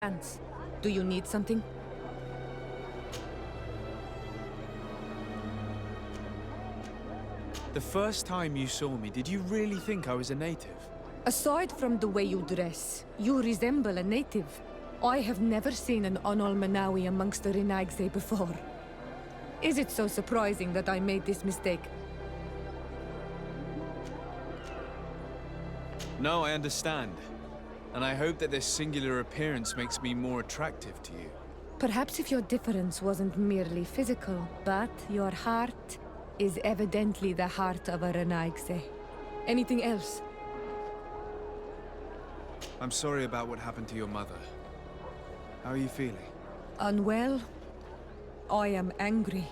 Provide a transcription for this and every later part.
Ants, do you need something? The first time you saw me, did you really think I was a native? Aside from the way you dress, you resemble a native. I have never seen an Onol Manawi amongst the Renaigse before. Is it so surprising that I made this mistake? No, I understand. And I hope that this singular appearance makes me more attractive to you. Perhaps if your difference wasn't merely physical, but your heart is evidently the heart of a Renaigse. Anything else? I'm sorry about what happened to your mother. How are you feeling? Unwell? I am angry,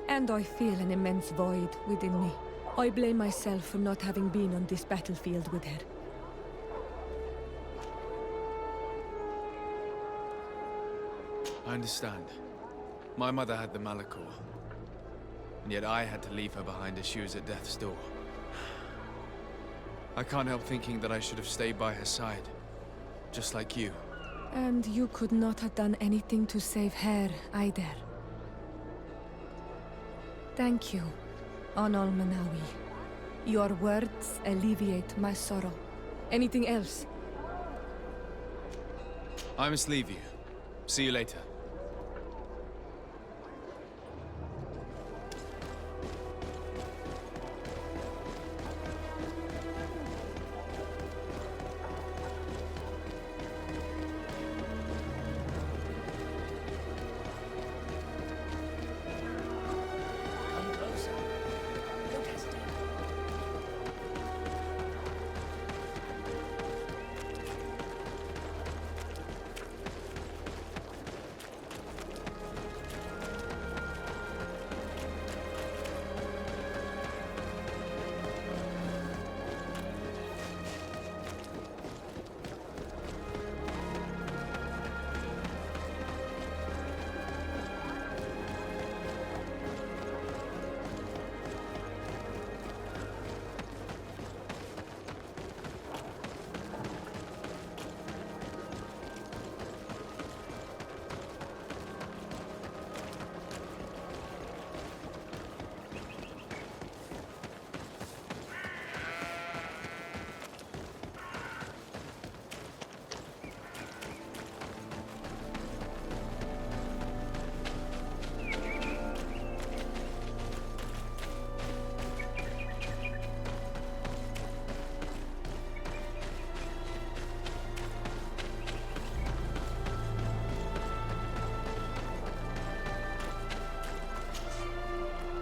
and I feel an immense void within me. I blame myself for not having been on this battlefield with her. I understand. My mother had the Malachor. And yet I had to leave her behind as she was at death's door. I can't help thinking that I should have stayed by her side. Just like you. And you could not have done anything to save her, either. Thank you, Onol Manawi. Your words alleviate my sorrow. Anything else? I must leave you. See you later.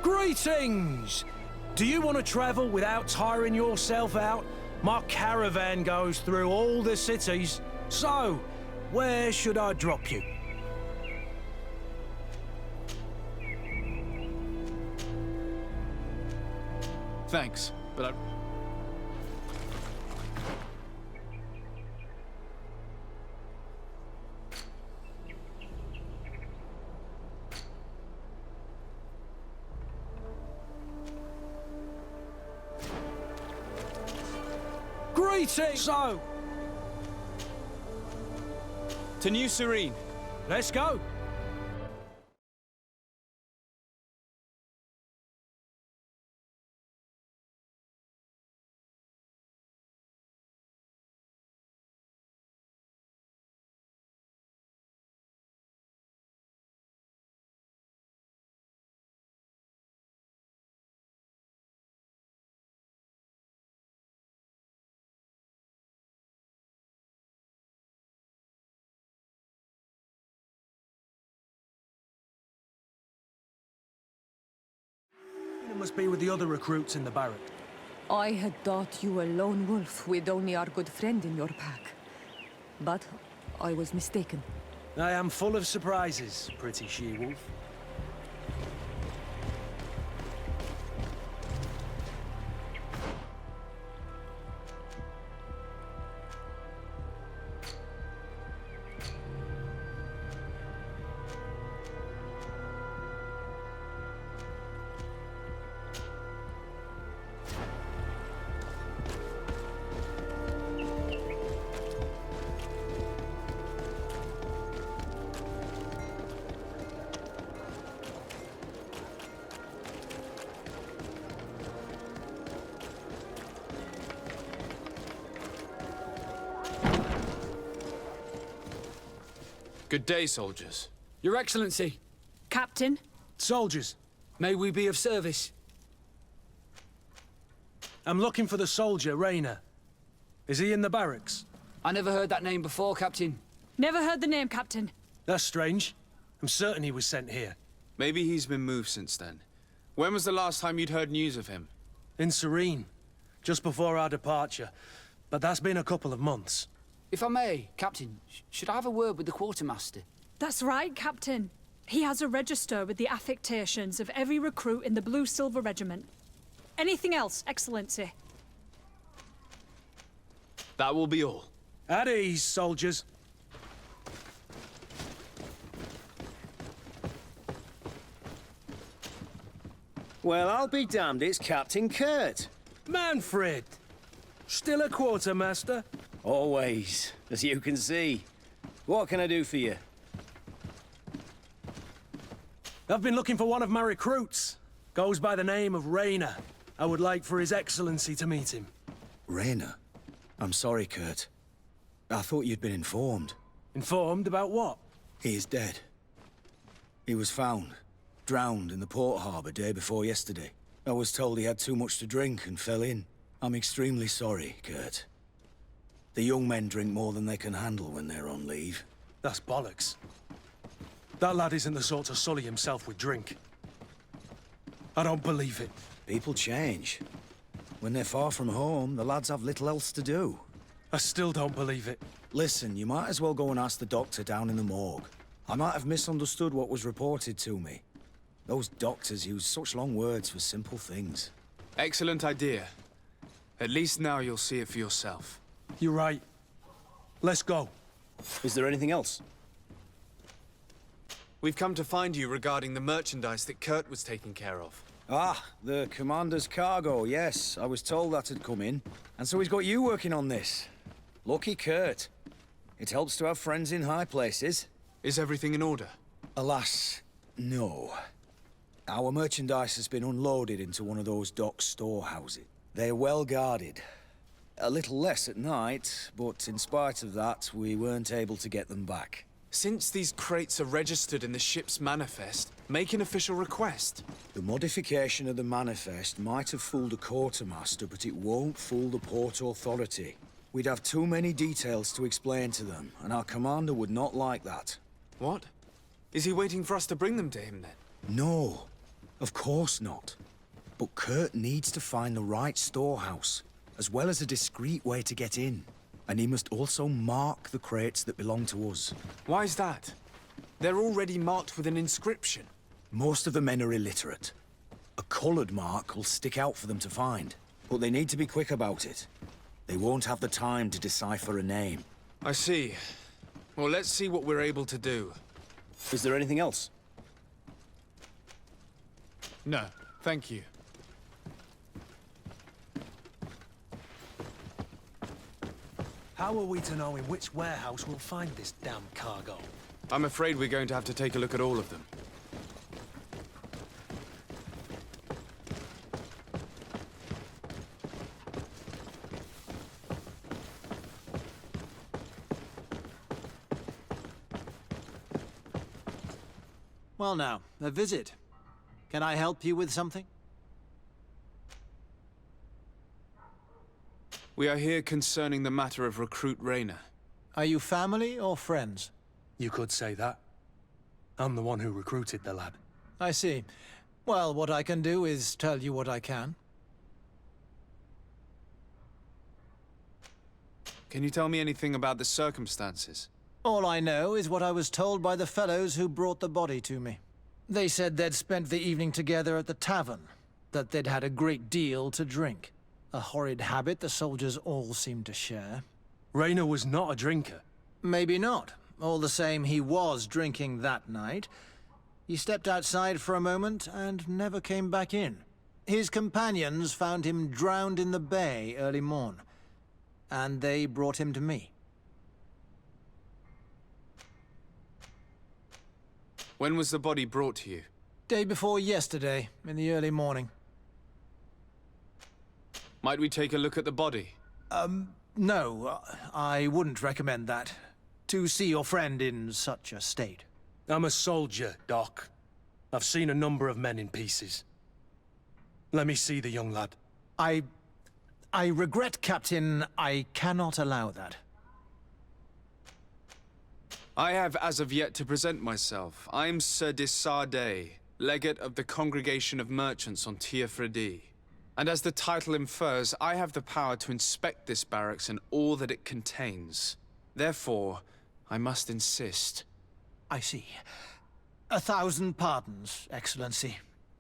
Greetings! Do you want to travel without tiring yourself out? My caravan goes through all the cities. So, where should I drop you? Thanks, but I... Greetings! So, To New Serene. let's go! It must be with the other recruits in the barrack. I had thought you were a lone wolf with only our good friend in your pack. But I was mistaken. I am full of surprises, pretty she-wolf. Good day, soldiers. Your Excellency, Captain? Soldiers, may we be of service? I'm looking for the soldier, Rayner. Is he in the barracks? I never heard that name before, Captain. Never heard the name, Captain. That's strange. I'm certain he was sent here. Maybe he's been moved since then. When was the last time you'd heard news of him? In Serene, just before our departure. But that's been a couple of months. If I may, Captain, should I have a word with the quartermaster? That's right, Captain. He has a register with the affectations of every recruit in the Blue-Silver Regiment. Anything else, Excellency? That will be all. At ease, soldiers. Well, I'll be damned, it's Captain Kurt. Manfred! Still a quartermaster? Always, as you can see. What can I do for you? I've been looking for one of my recruits. Goes by the name of Rayner. I would like for His Excellency to meet him. Rayner? I'm sorry, Kurt. I thought you'd been informed. Informed about what? He is dead. He was found, drowned in the port harbour day before yesterday. I was told he had too much to drink and fell in. I'm extremely sorry, Kurt. The young men drink more than they can handle when they're on leave. That's bollocks. That lad isn't the sort to sully himself with drink. I don't believe it. People change. When they're far from home, the lads have little else to do. I still don't believe it. Listen, you might as well go and ask the doctor down in the morgue. I might have misunderstood what was reported to me. Those doctors use such long words for simple things. Excellent idea. At least now you'll see it for yourself. You're right. Let's go. Is there anything else? We've come to find you regarding the merchandise that Kurt was taking care of. Ah, the commander's cargo, yes. I was told that had come in. And so he's got you working on this. Lucky Kurt. It helps to have friends in high places. Is everything in order? Alas, no. Our merchandise has been unloaded into one of those dock storehouses. They're well guarded. A little less at night, but in spite of that, we weren't able to get them back. Since these crates are registered in the ship's manifest, make an official request. The modification of the manifest might have fooled a quartermaster, but it won't fool the Port Authority. We'd have too many details to explain to them, and our commander would not like that. What? Is he waiting for us to bring them to him then? No, of course not. But Kurt needs to find the right storehouse, as well as a discreet way to get in. And he must also mark the crates that belong to us. Why's that? They're already marked with an inscription. Most of the men are illiterate. A coloured mark will stick out for them to find, but they need to be quick about it. They won't have the time to decipher a name. I see. Well, let's see what we're able to do. Is there anything else? No, thank you. How are we to know in which warehouse we'll find this damn cargo? I'm afraid we're going to have to take a look at all of them. Well now, a visit. Can I help you with something? We are here concerning the matter of recruit Rayner. Are you family or friends? You could say that. I'm the one who recruited the lad. I see. Well, what I can do is tell you what I can. Can you tell me anything about the circumstances? All I know is what I was told by the fellows who brought the body to me. They said they'd spent the evening together at the tavern, that they'd had a great deal to drink. A horrid habit the soldiers all seemed to share. Rayner was not a drinker. Maybe not. All the same, he was drinking that night. He stepped outside for a moment and never came back in. His companions found him drowned in the bay early morn, and they brought him to me. When was the body brought to you? Day before yesterday, in the early morning. Might we take a look at the body? No, I wouldn't recommend that. to see your friend in such a state? I'm a soldier, Doc. I've seen a number of men in pieces. Let me see the young lad. I regret, Captain, I cannot allow that. I have as of yet to present myself. I'm Sir Desardet, legate of the Congregation of Merchants on Tiefredi. And as the title infers, I have the power to inspect this barracks and all that it contains. Therefore, I must insist. I see. 1,000 pardons, Excellency.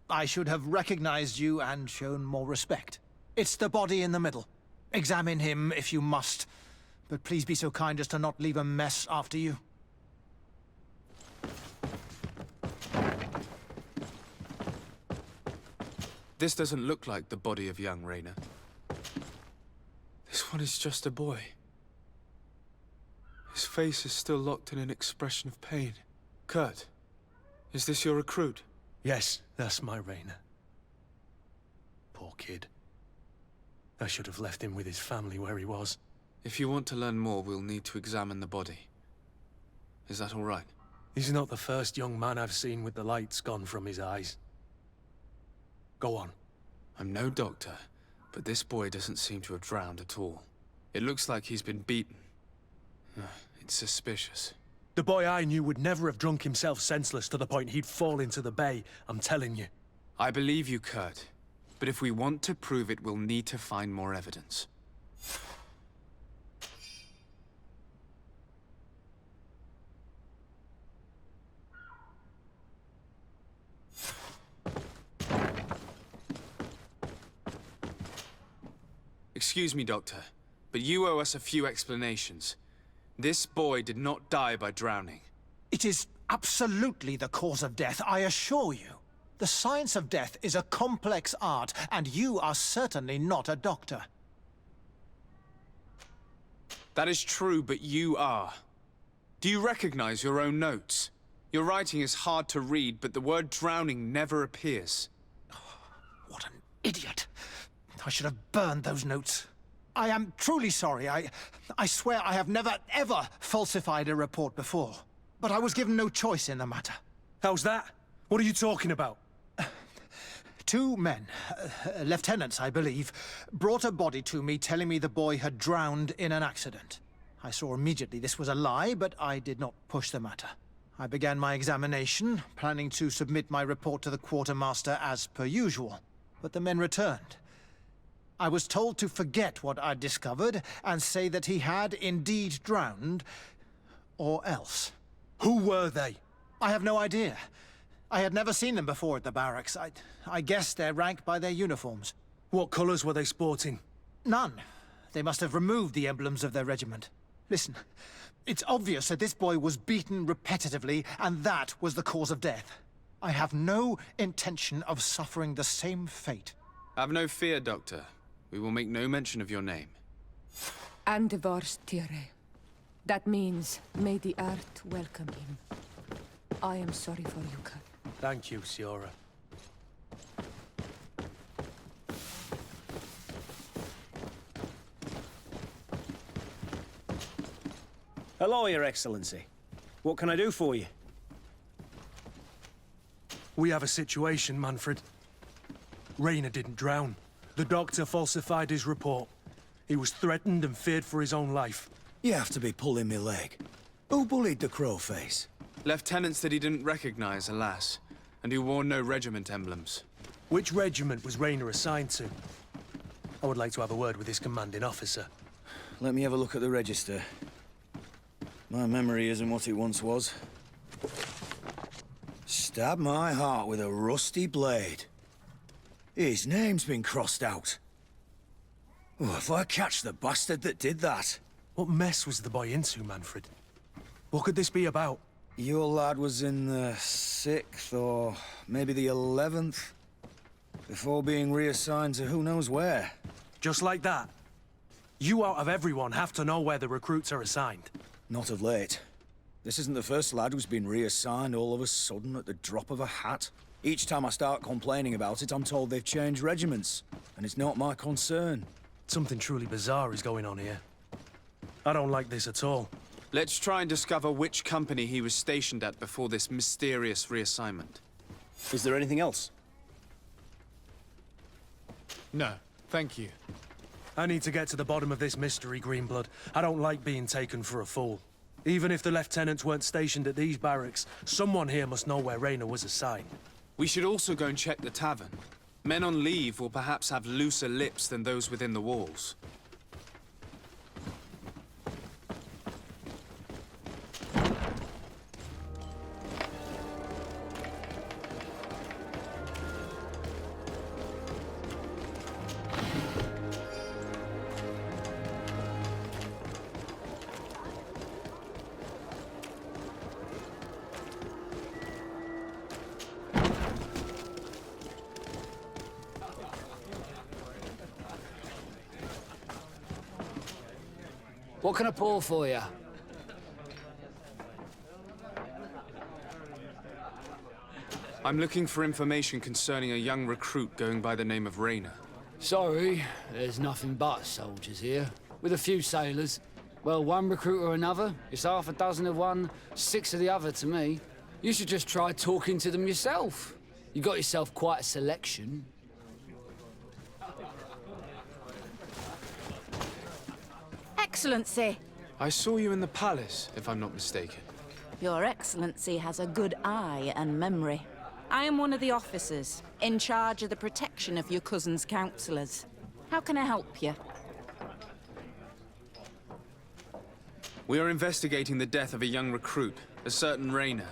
I should have recognized you and shown more respect. It's the body in the middle. Examine him if you must, but please be so kind as to not leave a mess after you. This doesn't look like the body of young Raynor. This one is just a boy. His face is still locked in an expression of pain. Kurt, is this your recruit? Yes, that's my Raynor. Poor kid. I should have left him with his family where he was. If you want to learn more, we'll need to examine the body. Is that all right? He's not the first young man I've seen with the lights gone from his eyes. Go on. I'm no doctor, but this boy doesn't seem to have drowned at all. It looks like he's been beaten. It's suspicious. The boy I knew would never have drunk himself senseless to the point he'd fall into the bay, I'm telling you. I believe you, Kurt. But if we want to prove it, we'll need to find more evidence. Excuse me, Doctor, but you owe us a few explanations. This boy did not die by drowning. It is absolutely the cause of death, I assure you. The science of death is a complex art, and you are certainly not a doctor. That is true, but you are. Do you recognize your own notes? Your writing is hard to read, but the word drowning never appears. What an idiot. I should have burned those notes. I am truly sorry. I swear I have never, ever falsified a report before. But I was given no choice in the matter. How's that? What are you talking about? 2 men, lieutenants, I believe, brought a body to me telling me the boy had drowned in an accident. I saw immediately this was a lie, but I did not push the matter. I began my examination, planning to submit my report to the quartermaster as per usual. But the men returned. I was told to forget what I'd discovered and say that he had indeed drowned, or else. Who were they? I have no idea. I had never seen them before at the barracks. I guessed their rank by their uniforms. What colours were they sporting? None. They must have removed the emblems of their regiment. Listen, it's obvious that this boy was beaten repetitively, and that was the cause of death. I have no intention of suffering the same fate. Have no fear, Doctor. We will make no mention of your name. Andevars Tire. That means, may the earth welcome him. I am sorry for you, Kurt. Thank you, Siora. Hello, Your Excellency. What can I do for you? We have a situation, Manfred. Raynor didn't drown. The doctor falsified his report. He was threatened and feared for his own life. You have to be pulling me leg. Who bullied the crowface? Lieutenants that he didn't recognize, alas, and who wore no regiment emblems. Which regiment was Raynor assigned to? I would like to have a word with his commanding officer. Let me have a look at the register. My memory isn't what it once was. Stab my heart with a rusty blade. His name's been crossed out. Oh, if I catch the bastard that did that. What mess was the boy into, Manfred? What could this be about? Your lad was in the 6th, or maybe the 11th, before being reassigned to who knows where. Just like that? You out of everyone have to know where the recruits are assigned. Not of late. This isn't the first lad who's been reassigned all of a sudden at the drop of a hat. Each time I start complaining about it, I'm told they've changed regiments, and it's not my concern. Something truly bizarre is going on here. I don't like this at all. Let's try and discover which company he was stationed at before this mysterious reassignment. Is there anything else? No, thank you. I need to get to the bottom of this mystery, Greenblood. I don't like being taken for a fool. Even if the lieutenants weren't stationed at these barracks, someone here must know where Raynor was assigned. We should also go and check the tavern. Men on leave will perhaps have looser lips than those within the walls. What can I pour for you? I'm looking for information concerning a young recruit going by the name of Raynor. Sorry, there's nothing but soldiers here, with a few sailors. Well, one recruit or another, it's half a dozen of one, 6 of the other to me. You should just try talking to them yourself. You got yourself quite a selection. Excellency! I saw you in the palace, if I'm not mistaken. Your Excellency has a good eye and memory. I am one of the officers, in charge of the protection of your cousin's councillors. How can I help you? We are investigating the death of a young recruit, a certain Raynor.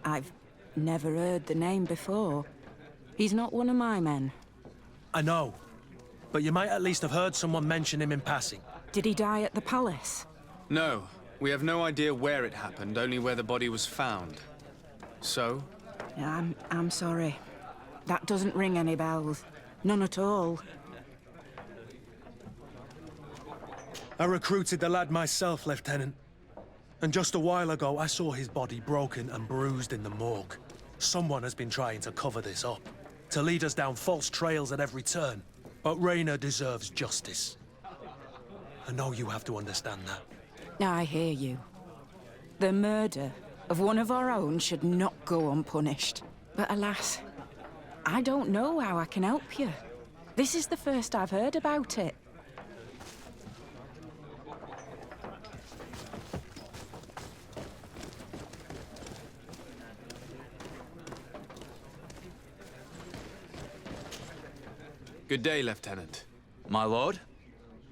I've never heard the name before. He's not one of my men. I know, but you might at least have heard someone mention him in passing. Did he die at the palace? No, we have no idea where it happened, only where the body was found. So? I'm sorry. That doesn't ring any bells. None at all. I recruited the lad myself, Lieutenant. And just a while ago, I saw his body broken and bruised in the morgue. Someone has been trying to cover this up, to lead us down false trails at every turn. But Raynor deserves justice. I know you have to understand that. I hear you. The murder of one of our own should not go unpunished. But alas, I don't know how I can help you. This is the first I've heard about it. Good day, Lieutenant. My lord?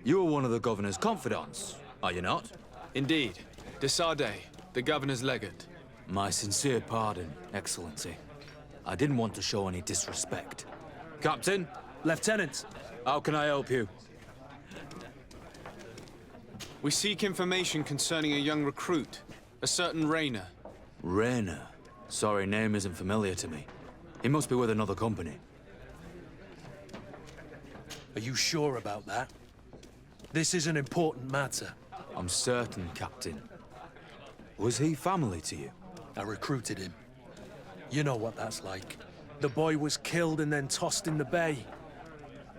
You are one of the governor's confidants, are you not? Indeed. De Sardet, the governor's legate. My sincere pardon, Excellency. I didn't want to show any disrespect. Captain? Lieutenant! How can I help you? We seek information concerning a young recruit, a certain Raynor. Raynor? Sorry, name isn't familiar to me. He must be with another company. Are you sure about that? This is an important matter. I'm certain, Captain. Was he family to you? I recruited him. You know what that's like. The boy was killed and then tossed in the bay.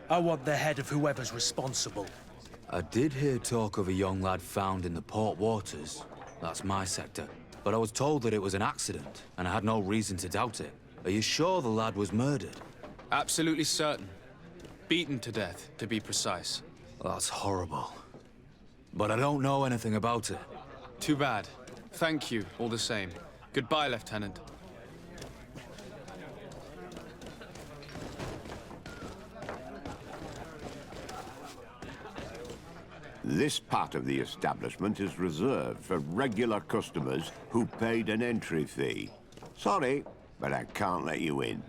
I want the head of whoever's responsible. I did hear talk of a young lad found in the port waters. That's my sector. But I was told that it was an accident, and I had no reason to doubt it. Are you sure the lad was murdered? Absolutely certain. Beaten to death, to be precise. That's horrible. But I don't know anything about it. Too bad. Thank you, all the same. Goodbye, Lieutenant. This part of the establishment is reserved for regular customers who paid an entry fee. Sorry, but I can't let you in.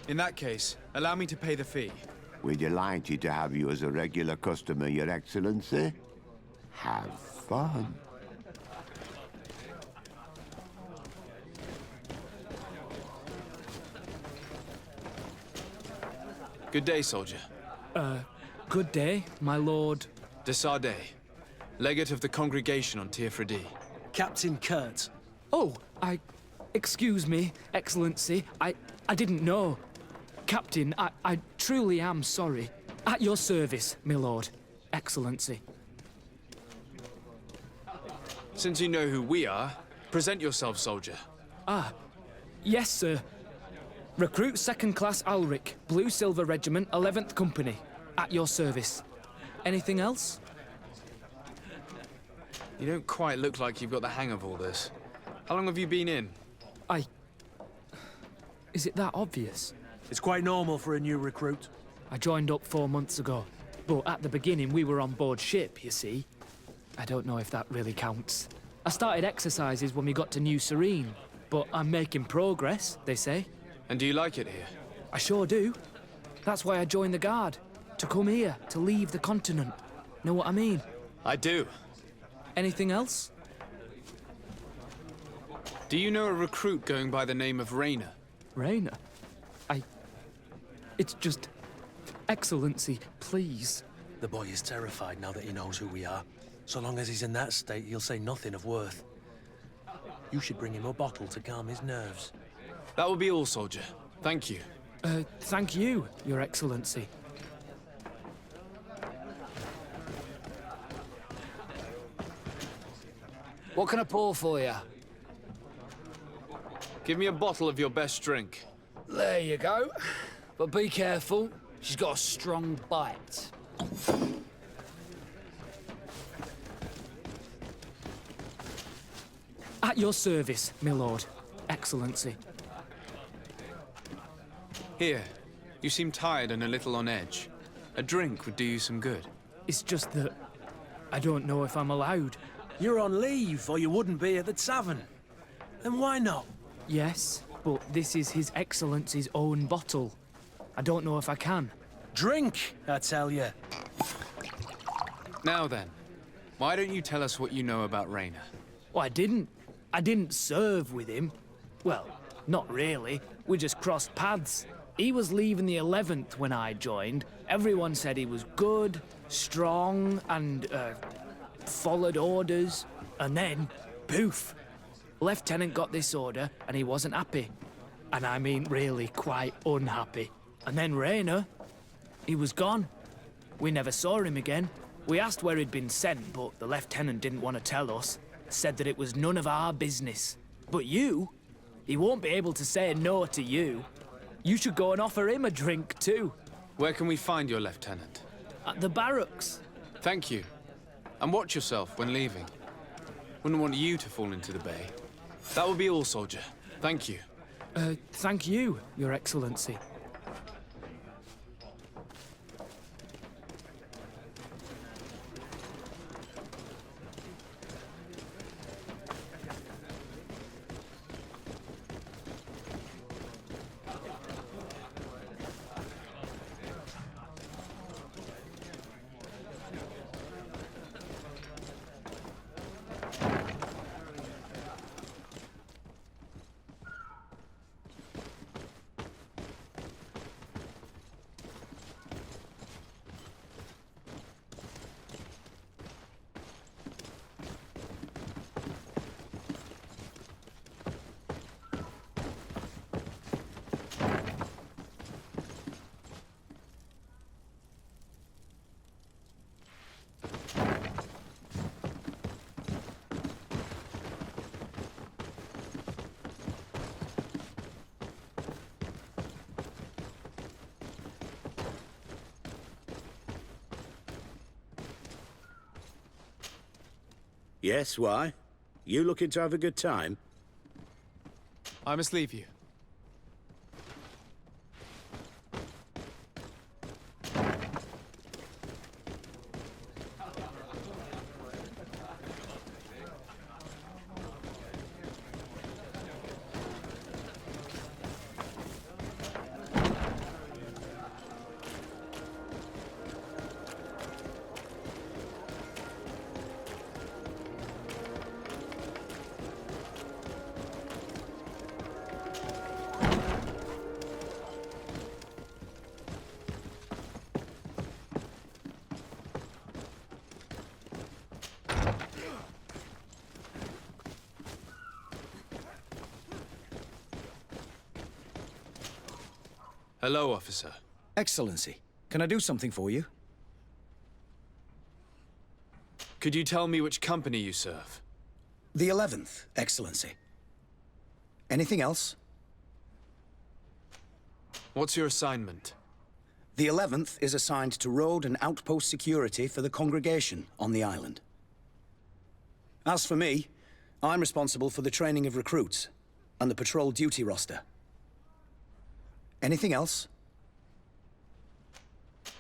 In that case, allow me to pay the fee. We're delighted to have you as a regular customer, Your Excellency. Have fun. Good day, soldier. Good day, my lord. De Sardet, legate of the congregation on Tier Captain Kurt. Oh, excuse me, Excellency. I didn't know. Captain, I truly am sorry. At your service, my lord. Excellency. Since you know who we are, present yourself, soldier. Ah, yes, sir. Recruit 2nd Class Alric, Blue Silver Regiment, 11th Company. At your service. Anything else? You don't quite look like you've got the hang of all this. How long have you been in? Is it that obvious? It's quite normal for a new recruit. I joined up 4 months ago. But at the beginning, we were on board ship, you see. I don't know if that really counts. I started exercises when we got to New Serene. But I'm making progress, they say. And do you like it here? I sure do. That's why I joined the Guard. To come here, to leave the continent. Know what I mean? I do. Anything else? Do you know a recruit going by the name of Rayner? Rayner? It's just... Excellency, please. The boy is terrified now that he knows who we are. So long as he's in that state, he'll say nothing of worth. You should bring him a bottle to calm his nerves. That will be all, soldier. Thank you. Thank you, Your Excellency. What can I pour for you? Give me a bottle of your best drink. There you go. But be careful. She's got a strong bite. At your service, my lord. Excellency. Here. You seem tired and a little on edge. A drink would do you some good. It's just that... I don't know if I'm allowed. You're on leave, or you wouldn't be at the tavern. And why not? Yes, but this is His Excellency's own bottle. I don't know if I can. Drink, I tell you. Now then, why don't you tell us what you know about Rayner? Well, I didn't serve with him. Well, not really. We just crossed paths. He was leaving the 11th when I joined. Everyone said he was good, strong, and, followed orders. And then, poof. Lieutenant got this order, and he wasn't happy. And I mean really quite unhappy. And then Rayner, he was gone. We never saw him again. We asked where he'd been sent, but the lieutenant didn't want to tell us. Said that it was none of our business. But you, he won't be able to say no to you. You should go and offer him a drink too. Where can we find your lieutenant? At the barracks. Thank you. And watch yourself when leaving. Wouldn't want you to fall into the bay. That will be all, soldier. Thank you. Thank you, Your Excellency. Yes, why? You looking to have a good time? I must leave you. Hello, officer. Excellency, can I do something for you? Could you tell me which company you serve? The 11th, Excellency. Anything else? What's your assignment? The 11th is assigned to road and outpost security for the congregation on the island. As for me, I'm responsible for the training of recruits and the patrol duty roster. Anything else?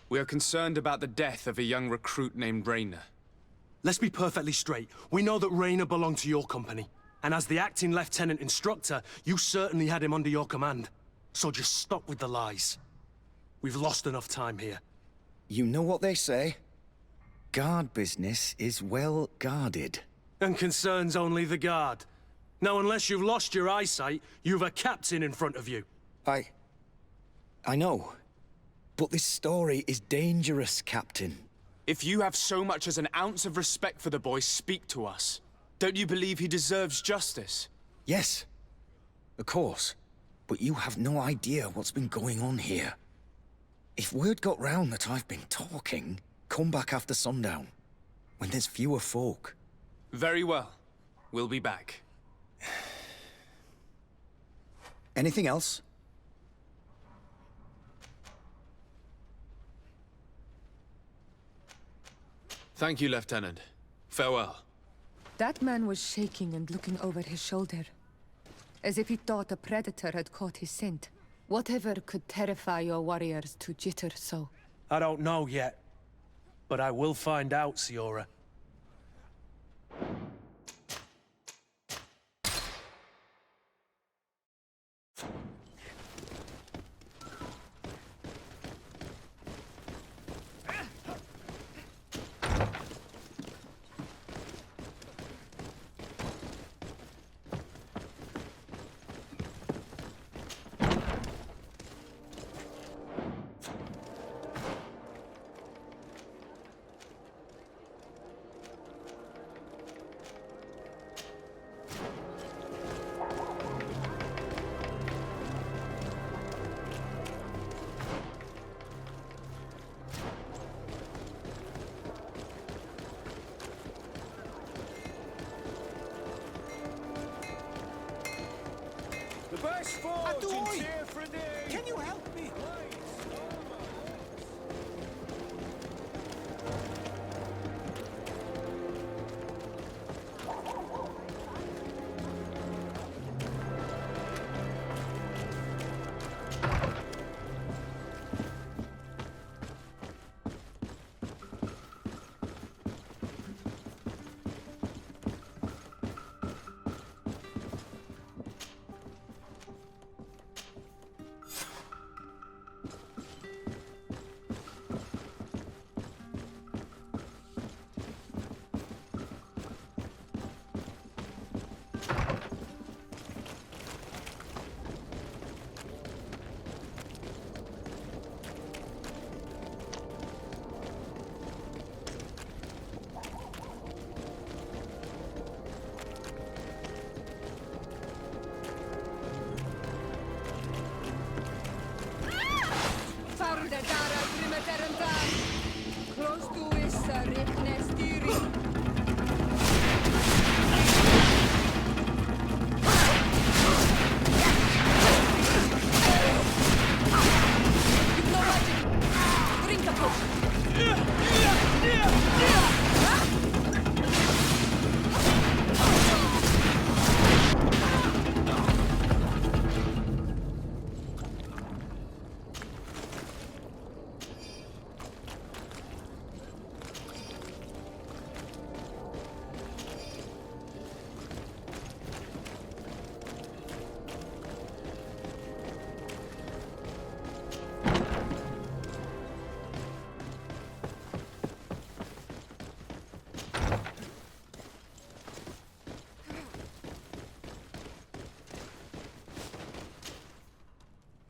We are concerned about the death of a young recruit named Rayner. Let's be perfectly straight. We know that Rayner belonged to your company. And as the acting lieutenant instructor, you certainly had him under your command. So just stop with the lies. We've lost enough time here. You know what they say? Guard business is well guarded. And concerns only the guard. Now, unless you've lost your eyesight, you've a captain in front of you. I know. But this story is dangerous, Captain. If you have so much as an ounce of respect for the boy, speak to us. Don't you believe he deserves justice? Yes, of course. But you have no idea what's been going on here. If word got round that I've been talking, come back after sundown, when there's fewer folk. Very well. We'll be back. Anything else? Thank you, Lieutenant. Farewell. That man was shaking and looking over his shoulder, as if he thought a predator had caught his scent. Whatever could terrify your warriors to jitter so? I don't know yet, but I will find out, Siora. The best forge in Tear for a day. Can you help me? Close to Issa, Riknestiri. Drink a potion.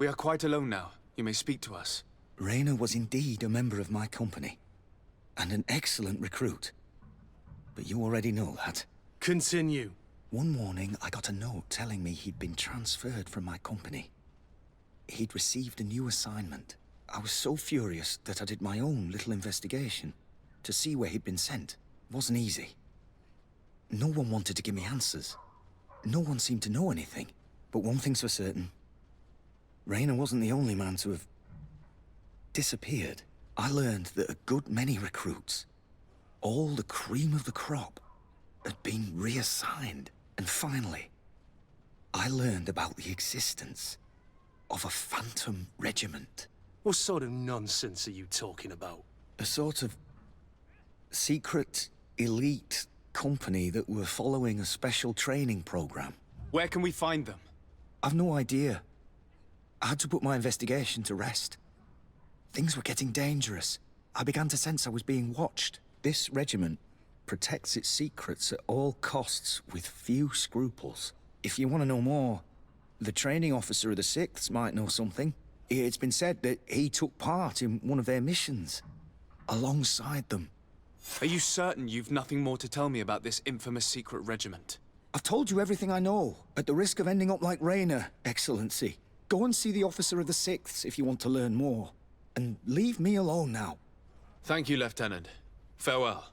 We are quite alone now. You may speak to us. Rayner was indeed a member of my company, and an excellent recruit. But you already know that. Continue. One morning, I got a note telling me he'd been transferred from my company. He'd received a new assignment. I was so furious that I did my own little investigation to see where he'd been sent. Wasn't easy. no one wanted to give me answers. No one seemed to know anything. But one thing's for certain. Raynor wasn't the only man to have disappeared. I learned that a good many recruits, all the cream of the crop, had been reassigned. And finally, I learned about the existence of a phantom regiment. What sort of nonsense are you talking about? A sort of secret, elite company that were following a special training program. Where can we find them? I've no idea. I had to put my investigation to rest. Things were getting dangerous. I began to sense I was being watched. This regiment protects its secrets at all costs with few scruples. If you want to know more, the training officer of the 6th might know something. It's been said that he took part in one of their missions, alongside them. Are you certain you've nothing more to tell me about this infamous secret regiment? I've told you everything I know, at the risk of ending up like Raynor, Excellency. Go and see the officer of the 6th if you want to learn more. And leave me alone now. Thank you, Lieutenant. Farewell.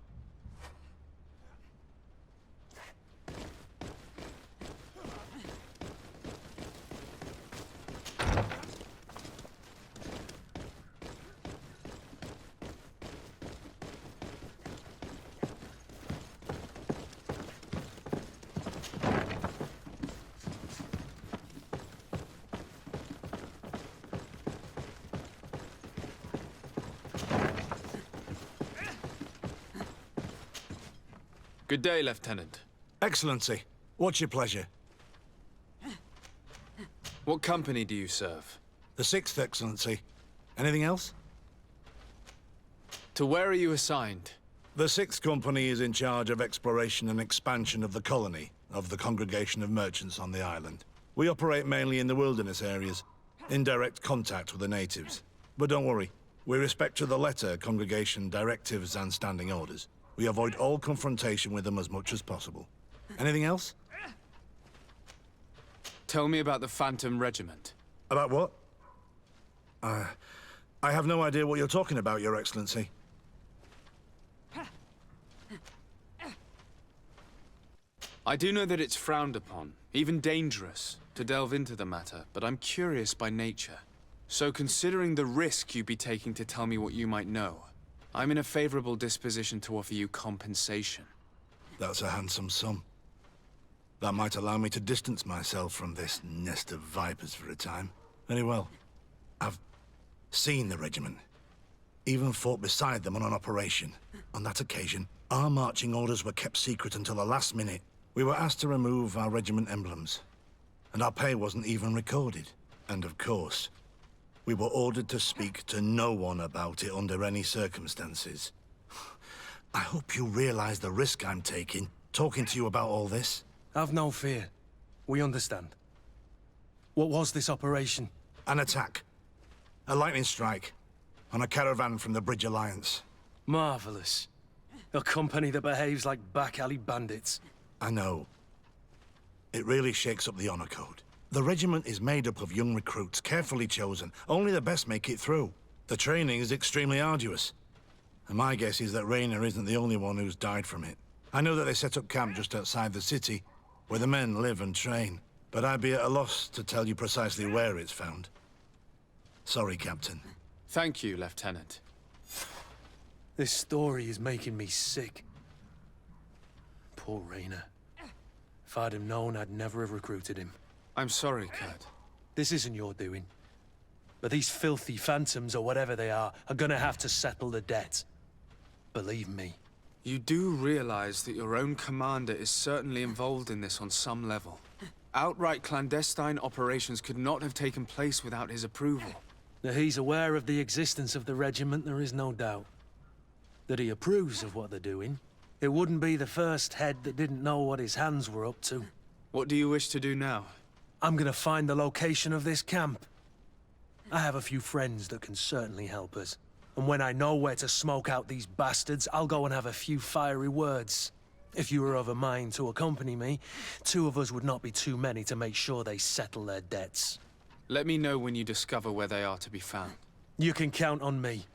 Good day, Lieutenant. Excellency, what's your pleasure? What company do you serve? The 6th, Excellency. Anything else? To where are you assigned? The 6th Company is in charge of exploration and expansion of the colony of the Congregation of Merchants on the island. We operate mainly in the wilderness areas, in direct contact with the natives. But don't worry, we respect to the letter Congregation directives and standing orders. We avoid all confrontation with them as much as possible. Anything else? Tell me about the Phantom Regiment. About what? I have no idea what you're talking about, Your Excellency. I do know that it's frowned upon, even dangerous, to delve into the matter, but I'm curious by nature. So considering the risk you'd be taking to tell me what you might know, I'm in a favorable disposition to offer you compensation. That's a handsome sum. That might allow me to distance myself from this nest of vipers for a time. Very well. I've seen the regiment. Even fought beside them on an operation. On that occasion, our marching orders were kept secret until the last minute. We were asked to remove our regiment emblems, and our pay wasn't even recorded. And of course, we were ordered to speak to no one about it under any circumstances. I hope you realize the risk I'm taking, talking to you about all this. Have no fear. We understand. What was this operation? An attack. A lightning strike. On a caravan from the Bridge Alliance. Marvelous. A company that behaves like back-alley bandits. I know. It really shakes up the honor code. The regiment is made up of young recruits, carefully chosen. Only the best make it through. The training is extremely arduous. And my guess is that Raynor isn't the only one who's died from it. I know that they set up camp just outside the city, where the men live and train. But I'd be at a loss to tell you precisely where it's found. Sorry, Captain. Thank you, Lieutenant. This story is making me sick. Poor Raynor. If I'd have known, I'd never have recruited him. I'm sorry, Kurt. This isn't your doing. But these filthy phantoms, or whatever they are gonna have to settle the debt. Believe me. You do realize that your own commander is certainly involved in this on some level. Outright clandestine operations could not have taken place without his approval. That he's aware of the existence of the regiment, there is no doubt. That he approves of what they're doing. It wouldn't be the first head that didn't know what his hands were up to. What do you wish to do now? I'm gonna find the location of this camp. I have a few friends that can certainly help us. And when I know where to smoke out these bastards, I'll go and have a few fiery words. If you were of a mind to accompany me, 2 of us would not be too many to make sure they settle their debts. Let me know when you discover where they are to be found. You can count on me.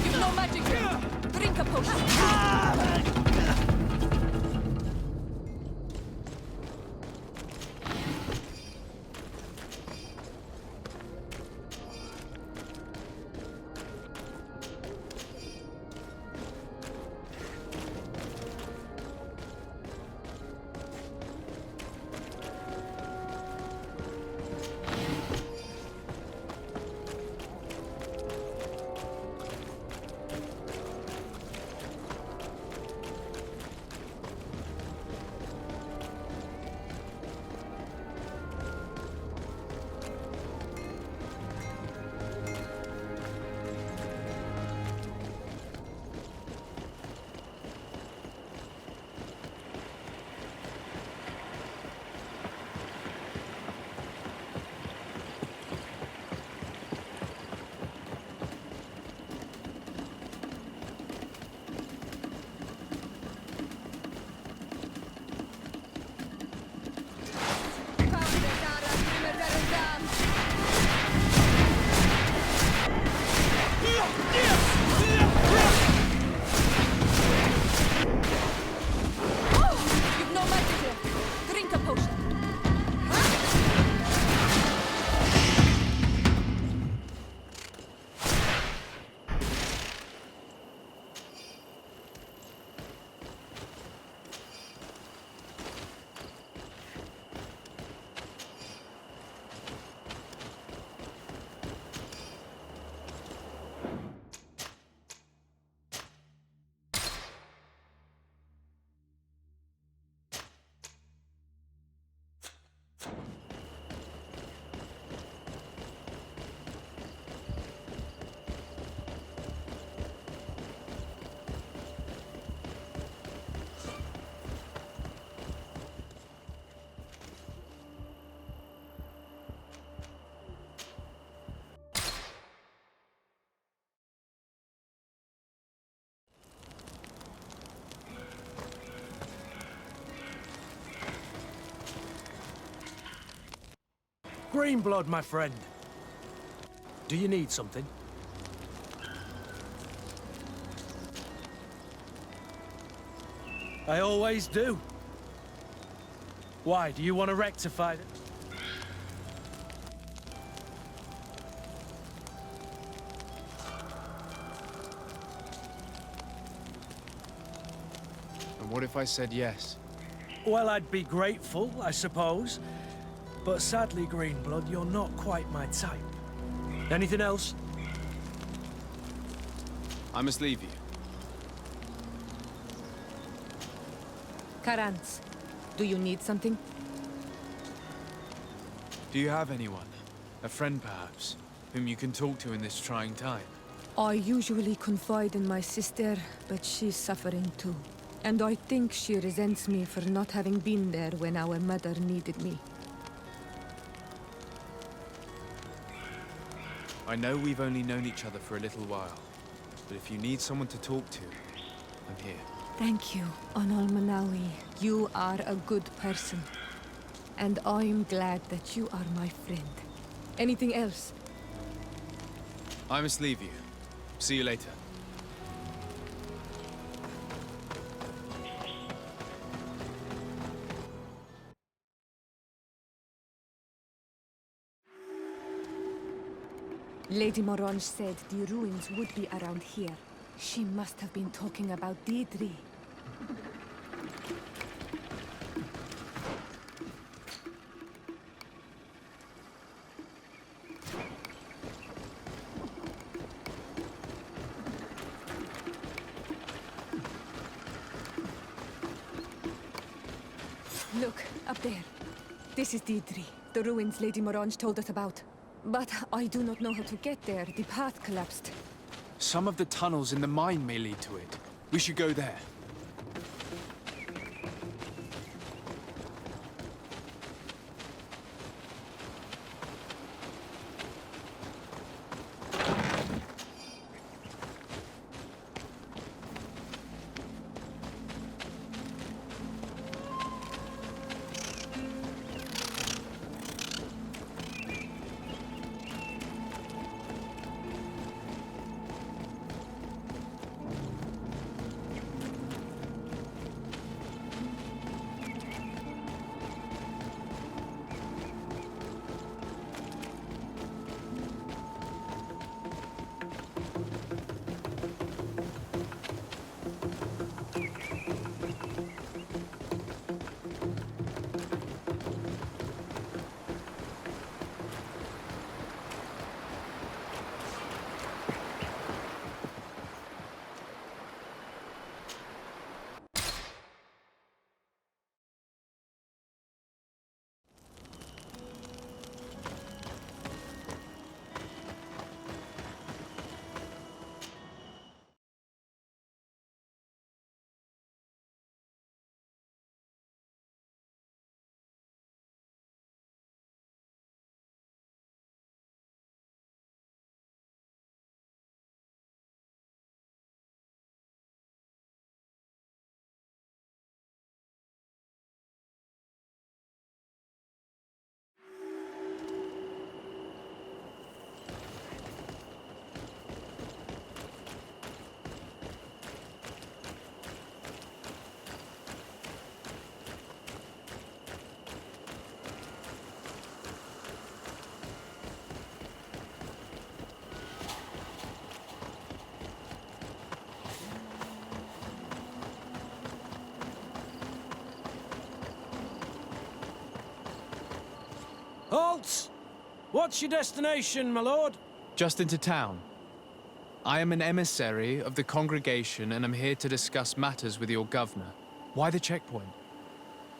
You've no magic here. Drink a potion. Greenblood, my friend. Do you need something? I always do. Why, do you want to rectify it? And what if I said yes? Well, I'd be grateful, I suppose. But sadly, Greenblood, you're not quite my type. Anything else? I must leave you. Karantz, do you need something? Do you have anyone? A friend, perhaps, whom you can talk to in this trying time? I usually confide in my sister, but she's suffering too. And I think she resents me for not having been there when our mother needed me. I know we've only known each other for a little while, but if you need someone to talk to, I'm here. Thank you, Anal Manawi. You are a good person. And I'm glad that you are my friend. Anything else? I must leave you. See you later. Lady Morange said the ruins would be around here. She must have been talking about Deirdre. Look, up there. This is Deirdre, the ruins Lady Morange told us about. But I do not know how to get there. The path collapsed. Some of the tunnels in the mine may lead to it. We should go there. Halt! What's your destination, my lord? Just into town. I am an emissary of the congregation and am here to discuss matters with your governor. Why the checkpoint?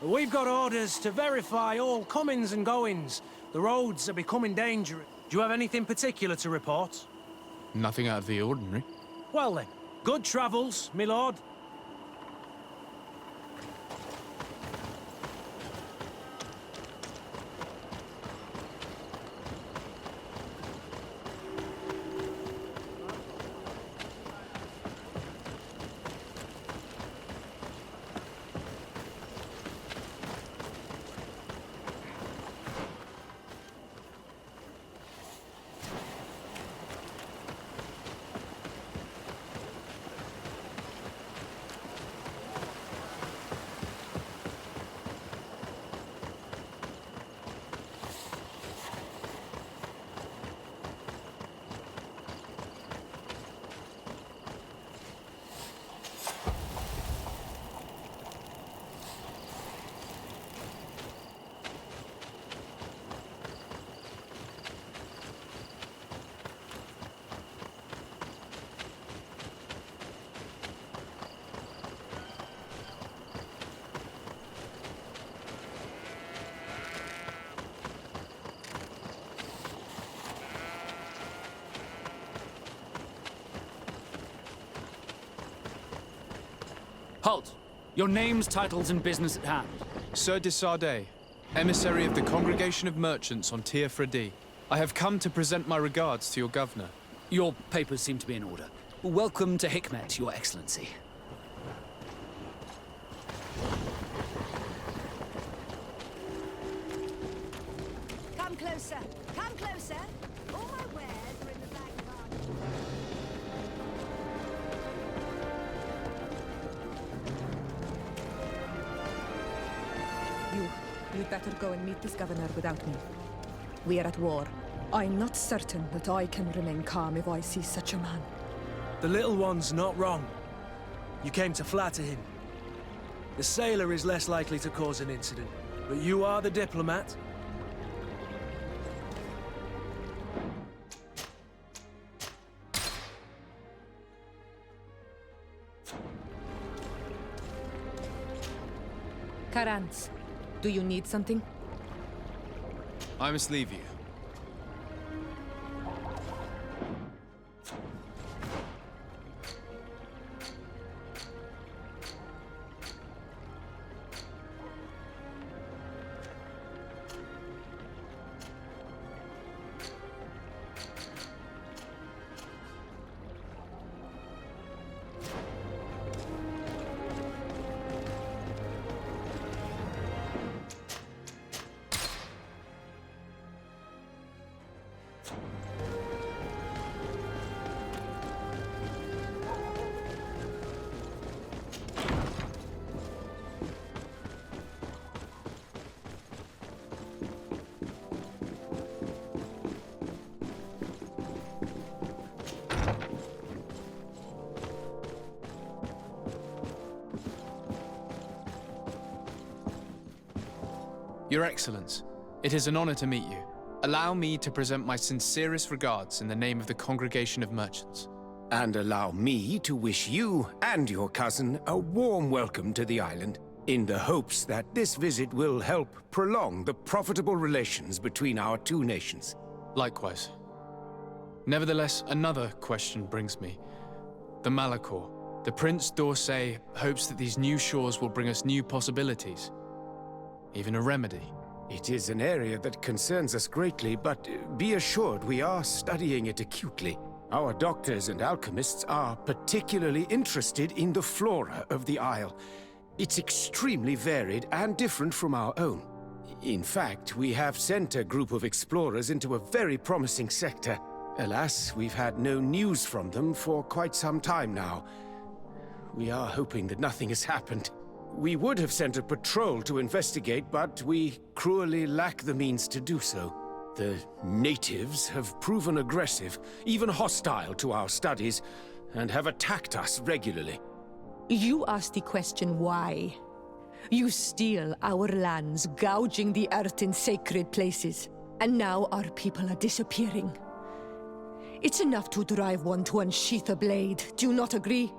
We've got orders to verify all comings and goings. The roads are becoming dangerous. Do you have anything particular to report? Nothing out of the ordinary. Well then, good travels, my lord. Halt! Your names, titles, and business at hand. Sir de Sardet, emissary of the Congregation of Merchants on Tir Fredi. I have come to present my regards to your governor. Your papers seem to be in order. Welcome to Hikmet, Your Excellency. Come closer. Come closer. All my wares are in the back garden. You'd better go and meet this governor without me. We are at war. I'm not certain that I can remain calm if I see such a man. The little one's not wrong. You came to flatter him. The sailor is less likely to cause an incident, but you are the diplomat. Karantz, do you need something? I must leave you. Your Excellence, it is an honor to meet you. Allow me to present my sincerest regards in the name of the Congregation of Merchants. And allow me to wish you and your cousin a warm welcome to the island, in the hopes that this visit will help prolong the profitable relations between our two nations. Likewise. Nevertheless, another question brings me. The Malachor. The Prince d'Orsay hopes that these new shores will bring us new possibilities. Even a remedy. It is an area that concerns us greatly, but be assured we are studying it acutely. Our doctors and alchemists are particularly interested in the flora of the Isle. It's extremely varied and different from our own. In fact, we have sent a group of explorers into a very promising sector. Alas, we've had no news from them for quite some time now. We are hoping that nothing has happened. We would have sent a patrol to investigate, but we cruelly lack the means to do so. The natives have proven aggressive, even hostile to our studies, and have attacked us regularly. You asked the question why. You steal our lands, gouging the earth in sacred places. And now our people are disappearing. It's enough to drive one to unsheath a blade. Do you not agree?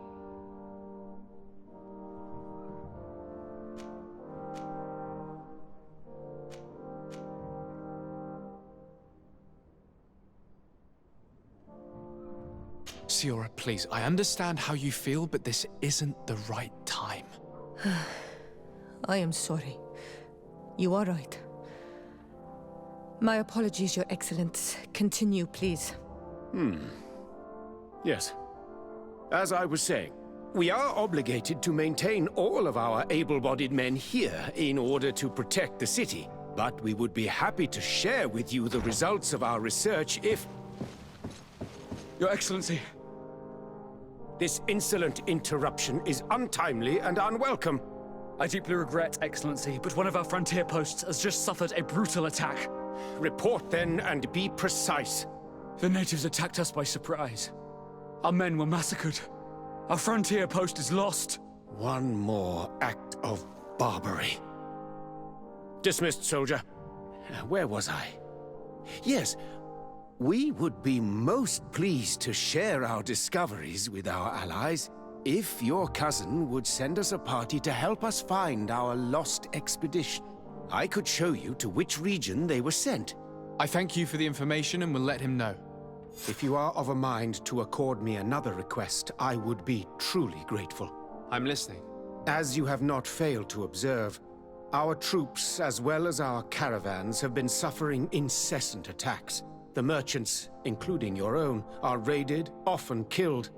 Siora, please, I understand how you feel, but this isn't the right time. I am sorry. You are right. My apologies, Your Excellence. Continue, please. Yes. As I was saying, we are obligated to maintain all of our able-bodied men here in order to protect the city. But we would be happy to share with you the results of our research if... Your Excellency. This insolent interruption is untimely and unwelcome. I deeply regret, Excellency, but one of our frontier posts has just suffered a brutal attack. Report then and be precise. The natives attacked us by surprise. Our men were massacred. Our frontier post is lost. One more act of barbarity. Dismissed, soldier. Where was I? Yes. We would be most pleased to share our discoveries with our allies if your cousin would send us a party to help us find our lost expedition. I could show you to which region they were sent. I thank you for the information and will let him know. If you are of a mind to accord me another request, I would be truly grateful. I'm listening. As you have not failed to observe, our troops, as well as our caravans, have been suffering incessant attacks. The merchants, including your own, are raided, often killed,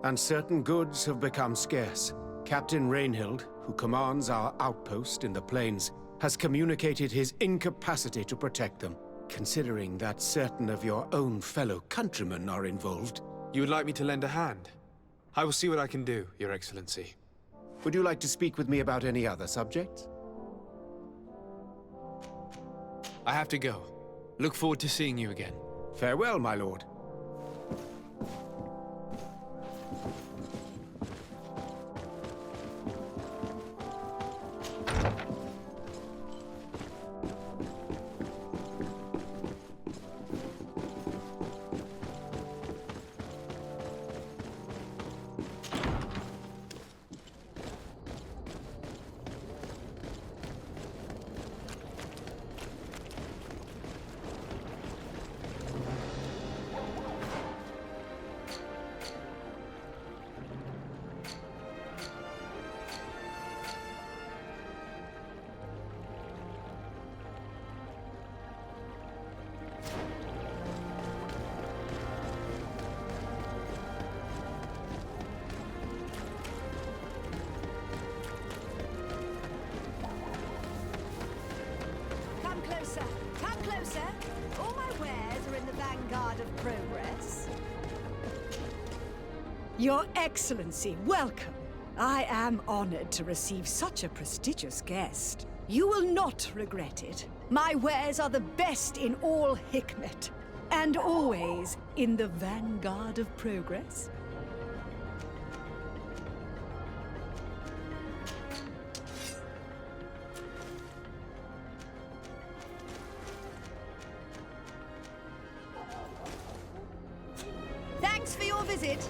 and certain goods have become scarce. Captain Rainhild, who commands our outpost in the plains, has communicated his incapacity to protect them. Considering that certain of your own fellow countrymen are involved... You would like me to lend a hand? I will see what I can do, Your Excellency. Would you like to speak with me about any other subjects? I have to go. Look forward to seeing you again. Farewell, my lord. Come closer. All my wares are in the vanguard of progress. Your Excellency, welcome. I am honored to receive such a prestigious guest. You will not regret it. My wares are the best in all Hikmet, and always in the vanguard of progress. Thanks for your visit.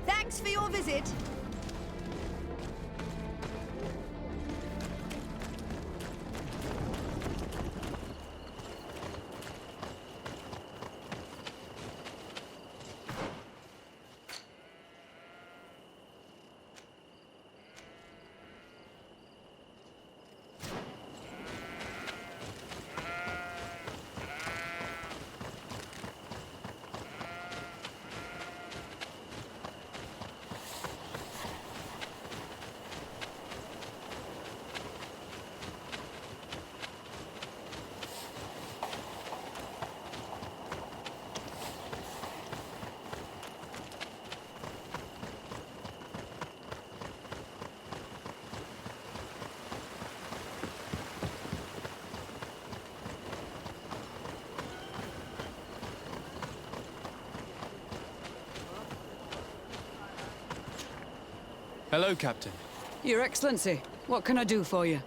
Thanks for your visit. Hello, Captain. Your Excellency, what can I do for you?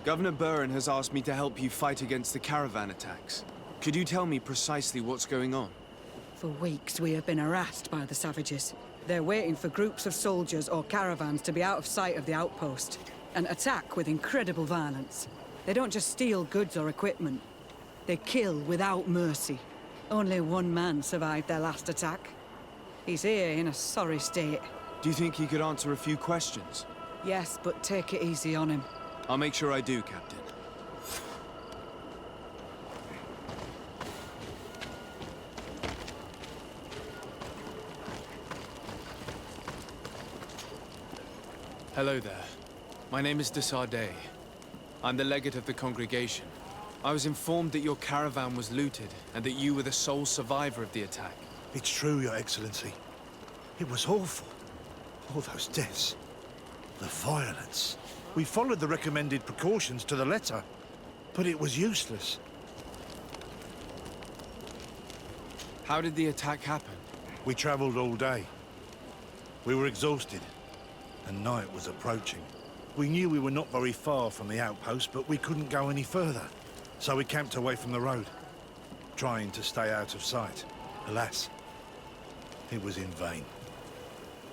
Governor Buren has asked me to help you fight against the caravan attacks. Could you tell me precisely what's going on? For weeks, we have been harassed by the savages. They're waiting for groups of soldiers or caravans to be out of sight of the outpost and attack with incredible violence. They don't just steal goods or equipment. They kill without mercy. Only one man survived their last attack. He's here in a sorry state. Do you think he could answer a few questions? Yes, but take it easy on him. I'll make sure I do, Captain. Hello there. My name is de Sardet. I'm the legate of the congregation. I was informed that your caravan was looted, and that you were the sole survivor of the attack. It's true, Your Excellency. It was awful. All those deaths. The violence. We followed the recommended precautions to the letter, but it was useless. How did the attack happen? We traveled all day. We were exhausted, and night was approaching. We knew we were not very far from the outpost, but we couldn't go any further. So we camped away from the road, trying to stay out of sight. Alas, it was in vain.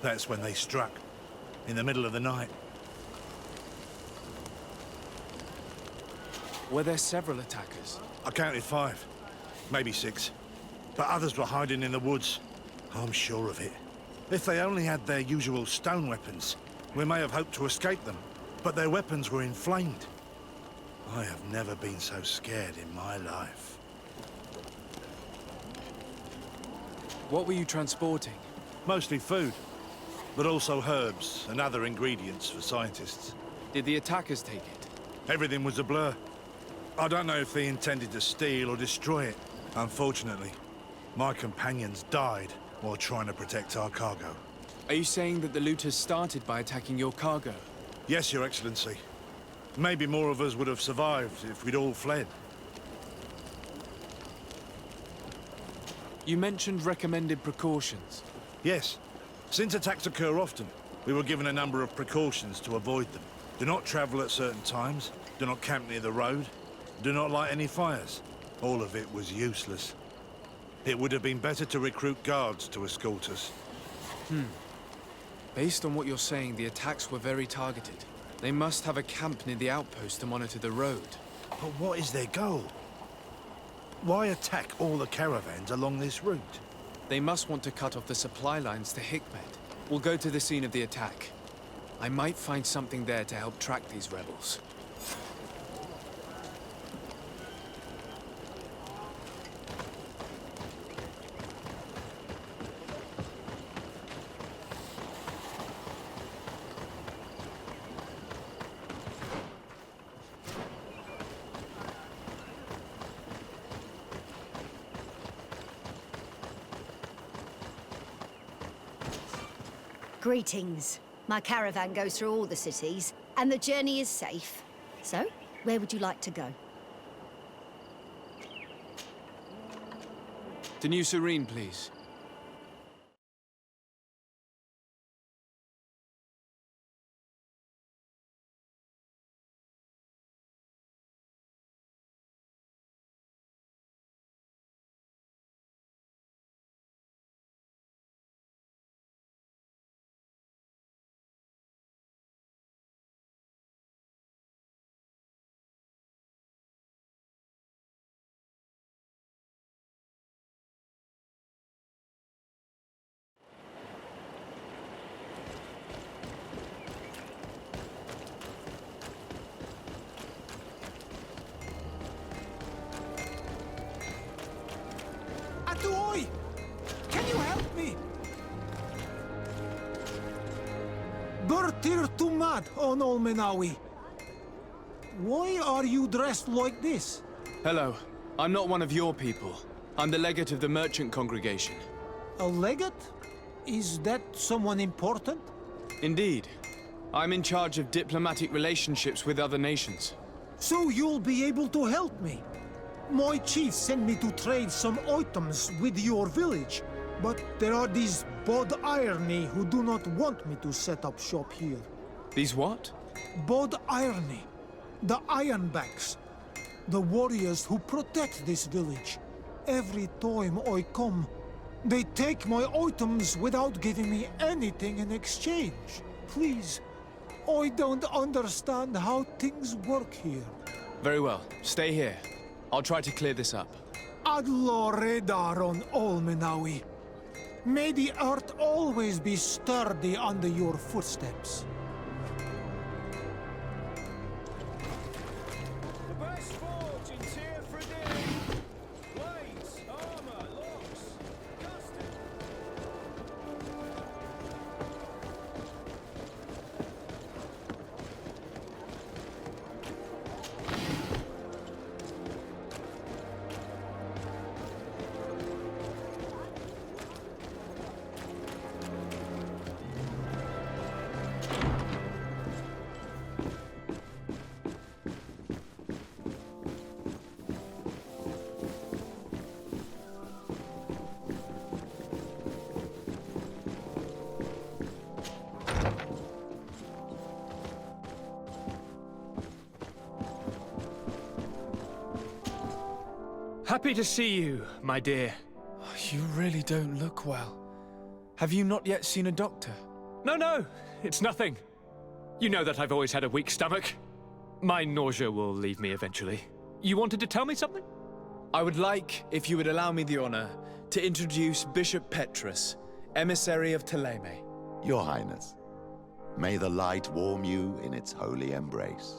That's when they struck, in the middle of the night. Were there several attackers? I counted 5, maybe 6. But others were hiding in the woods. I'm sure of it. If they only had their usual stone weapons, we may have hoped to escape them. But their weapons were inflamed. I have never been so scared in my life. What were you transporting? Mostly food, but also herbs and other ingredients for scientists. Did the attackers take it? Everything was a blur. I don't know if they intended to steal or destroy it. Unfortunately, my companions died while trying to protect our cargo. Are you saying that the looters started by attacking your cargo? Yes, Your Excellency. Maybe more of us would have survived if we'd all fled. You mentioned recommended precautions. Yes. Since attacks occur often, we were given a number of precautions to avoid them. Do not travel at certain times, do not camp near the road, do not light any fires. All of it was useless. It would have been better to recruit guards to escort us. Based on what you're saying, the attacks were very targeted. They must have a camp near the outpost to monitor the road. But what is their goal? Why attack all the caravans along this route? They must want to cut off the supply lines to Hikmet. We'll go to the scene of the attack. I might find something there to help track these rebels. Greetings. My caravan goes through all the cities, and the journey is safe. So, where would you like to go? To New Serene, please. Oi! Can you help me? Bertir Tumad on Olmenawi. Why are you dressed like this? Hello. I'm not one of your people. I'm the legate of the merchant congregation. A legate? Is that someone important? Indeed. I'm in charge of diplomatic relationships with other nations. So you'll be able to help me. My chief sent me to trade some items with your village, but there are these Bod Irony who do not want me to set up shop here. These what? Bod Irony. The Ironbacks. The warriors who protect this village. Every time I come, they take my items without giving me anything in exchange. Please, I don't understand how things work here. Very well. Stay here. I'll try to clear this up. Adlo Redar on Olmenawi. May the earth always be sturdy under your footsteps. The best forge in Tir Freddy. Blades, armor, locks, custom. Happy to see you, my dear. You really don't look well. Have you not yet seen a doctor? No, it's nothing. You know that I've always had a weak stomach. My nausea will leave me eventually. You wanted to tell me something? I would like, if you would allow me the honor, to introduce Bishop Petrus, emissary of Ptolemy. Your Highness, may the light warm you in its holy embrace.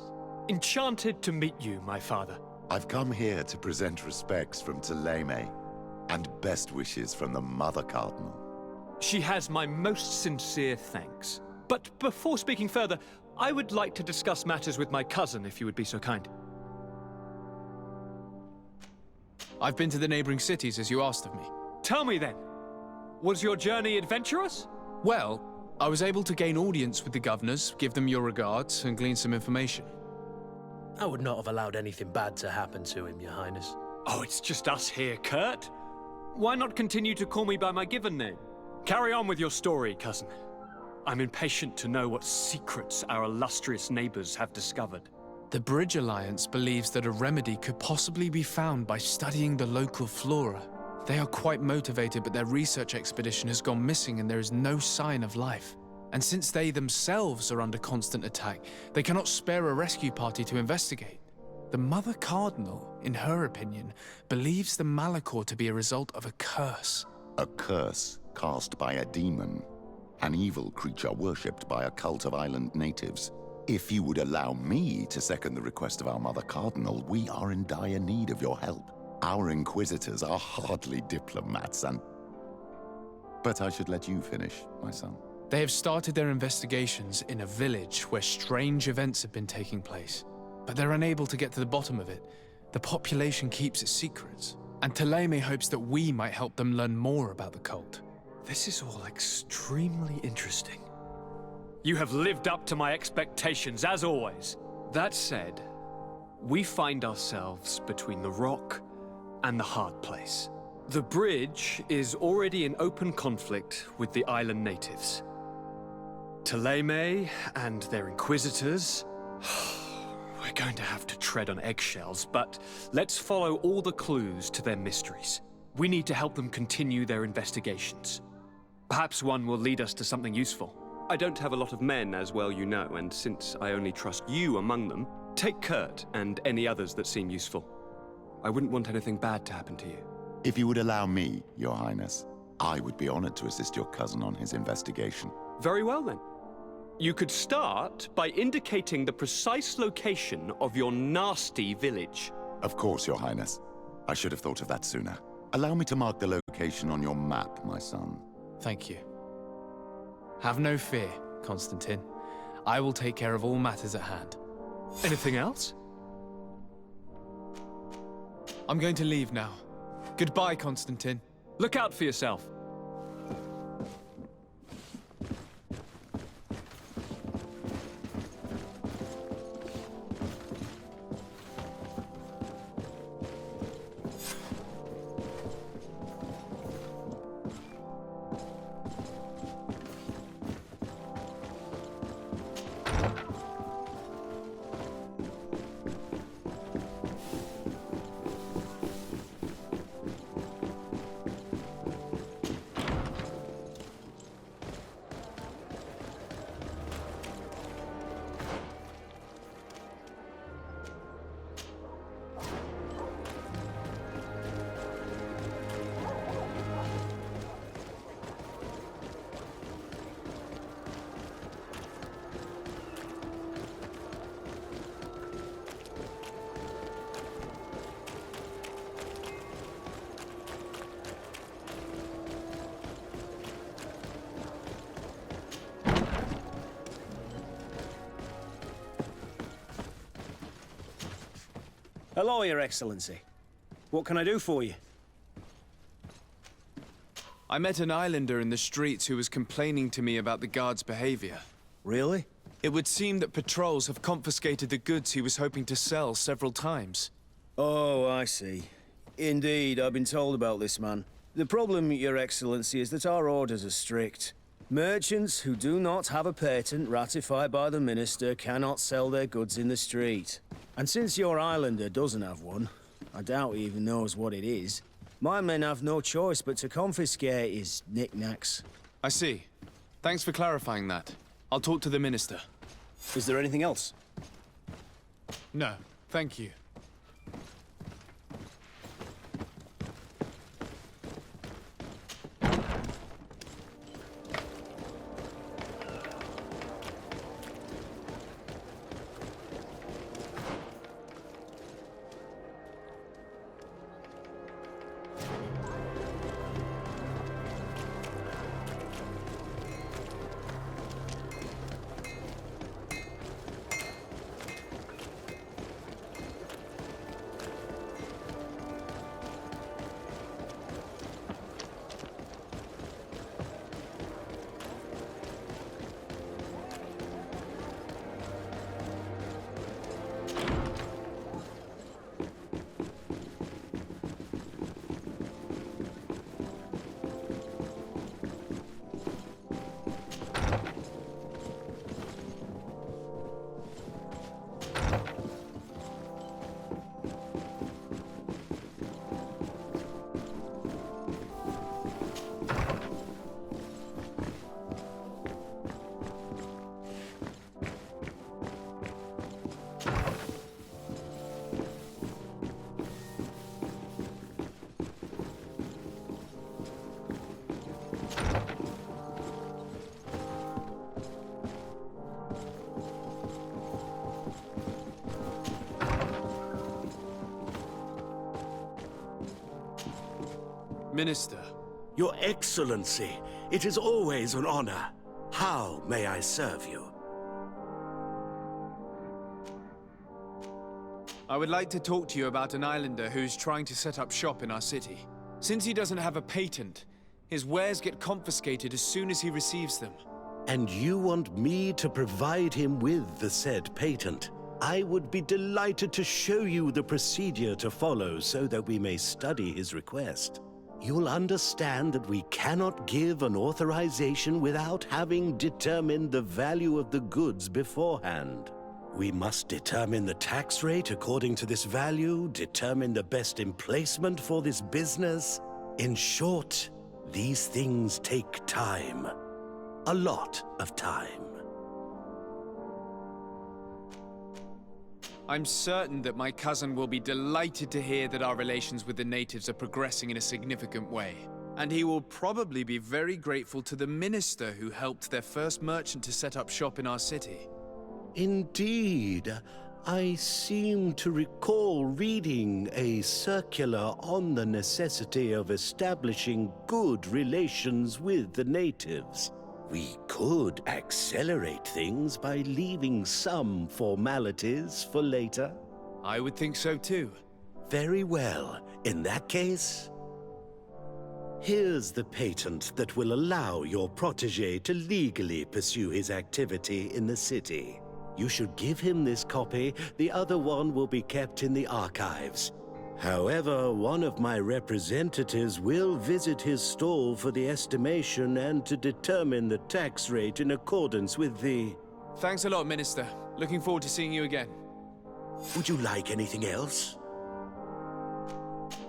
Enchanted to meet you, my father. I've come here to present respects from Ptolemy, and best wishes from the Mother Cardinal. She has my most sincere thanks. But before speaking further, I would like to discuss matters with my cousin, if you would be so kind. I've been to the neighboring cities, as you asked of me. Tell me then, was your journey adventurous? Well, I was able to gain audience with the governors, give them your regards, and glean some information. I would not have allowed anything bad to happen to him, Your Highness. Oh, it's just us here, Kurt. Why not continue to call me by my given name? Carry on with your story, cousin. I'm impatient to know what secrets our illustrious neighbors have discovered. The Bridge Alliance believes that a remedy could possibly be found by studying the local flora. They are quite motivated, but their research expedition has gone missing and there is no sign of life. And since they themselves are under constant attack, they cannot spare a rescue party to investigate. The Mother Cardinal, in her opinion, believes the Malachor to be a result of a curse. A curse cast by a demon. An evil creature worshipped by a cult of island natives. If you would allow me to second the request of our Mother Cardinal, we are in dire need of your help. Our inquisitors are hardly diplomats and... But I should let you finish, my son. They have started their investigations in a village where strange events have been taking place. But they're unable to get to the bottom of it. The population keeps its secrets. And Ptolemy hopes that we might help them learn more about the cult. This is all extremely interesting. You have lived up to my expectations, as always. That said, we find ourselves between the rock and the hard place. The bridge is already in open conflict with the island natives. Ptolemy and their inquisitors... We're going to have to tread on eggshells, but let's follow all the clues to their mysteries. We need to help them continue their investigations. Perhaps one will lead us to something useful. I don't have a lot of men, as well you know, and since I only trust you among them, take Kurt and any others that seem useful. I wouldn't want anything bad to happen to you. If you would allow me, Your Highness, I would be honored to assist your cousin on his investigation. Very well, then. You could start by indicating the precise location of your nasty village. Of course, Your Highness. I should have thought of that sooner. Allow me to mark the location on your map, my son. Thank you. Have no fear, Constantine. I will take care of all matters at hand. Anything else? I'm going to leave now. Goodbye, Constantine. Look out for yourself. Hello, Your Excellency. What can I do for you? I met an islander in the streets who was complaining to me about the guard's behavior. Really? It would seem that patrols have confiscated the goods he was hoping to sell several times. Oh, I see. Indeed, I've been told about this man. The problem, Your Excellency, is that our orders are strict. Merchants who do not have a patent ratified by the Minister cannot sell their goods in the street. And since your islander doesn't have one, I doubt he even knows what it is, my men have no choice but to confiscate his knickknacks. I see. Thanks for clarifying that. I'll talk to the Minister. Is there anything else? No, thank you. Minister. Your Excellency, it is always an honor. How may I serve you? I would like to talk to you about an islander who's trying to set up shop in our city. Since he doesn't have a patent, his wares get confiscated as soon as he receives them. And you want me to provide him with the said patent? I would be delighted to show you the procedure to follow so that we may study his request. You'll understand that we cannot give an authorization without having determined the value of the goods beforehand. We must determine the tax rate according to this value, determine the best emplacement for this business. In short, these things take time. A lot of time. I'm certain that my cousin will be delighted to hear that our relations with the natives are progressing in a significant way. And he will probably be very grateful to the minister who helped their first merchant to set up shop in our city. Indeed. I seem to recall reading a circular on the necessity of establishing good relations with the natives. We could accelerate things by leaving some formalities for later. I would think so too. Very well. In that case, here's the patent that will allow your protégé to legally pursue his activity in the city. You should give him this copy. The other one will be kept in the archives. However, one of my representatives will visit his stall for the estimation and to determine the tax rate in accordance with the... Thanks a lot, Minister. Looking forward to seeing you again. Would you like anything else?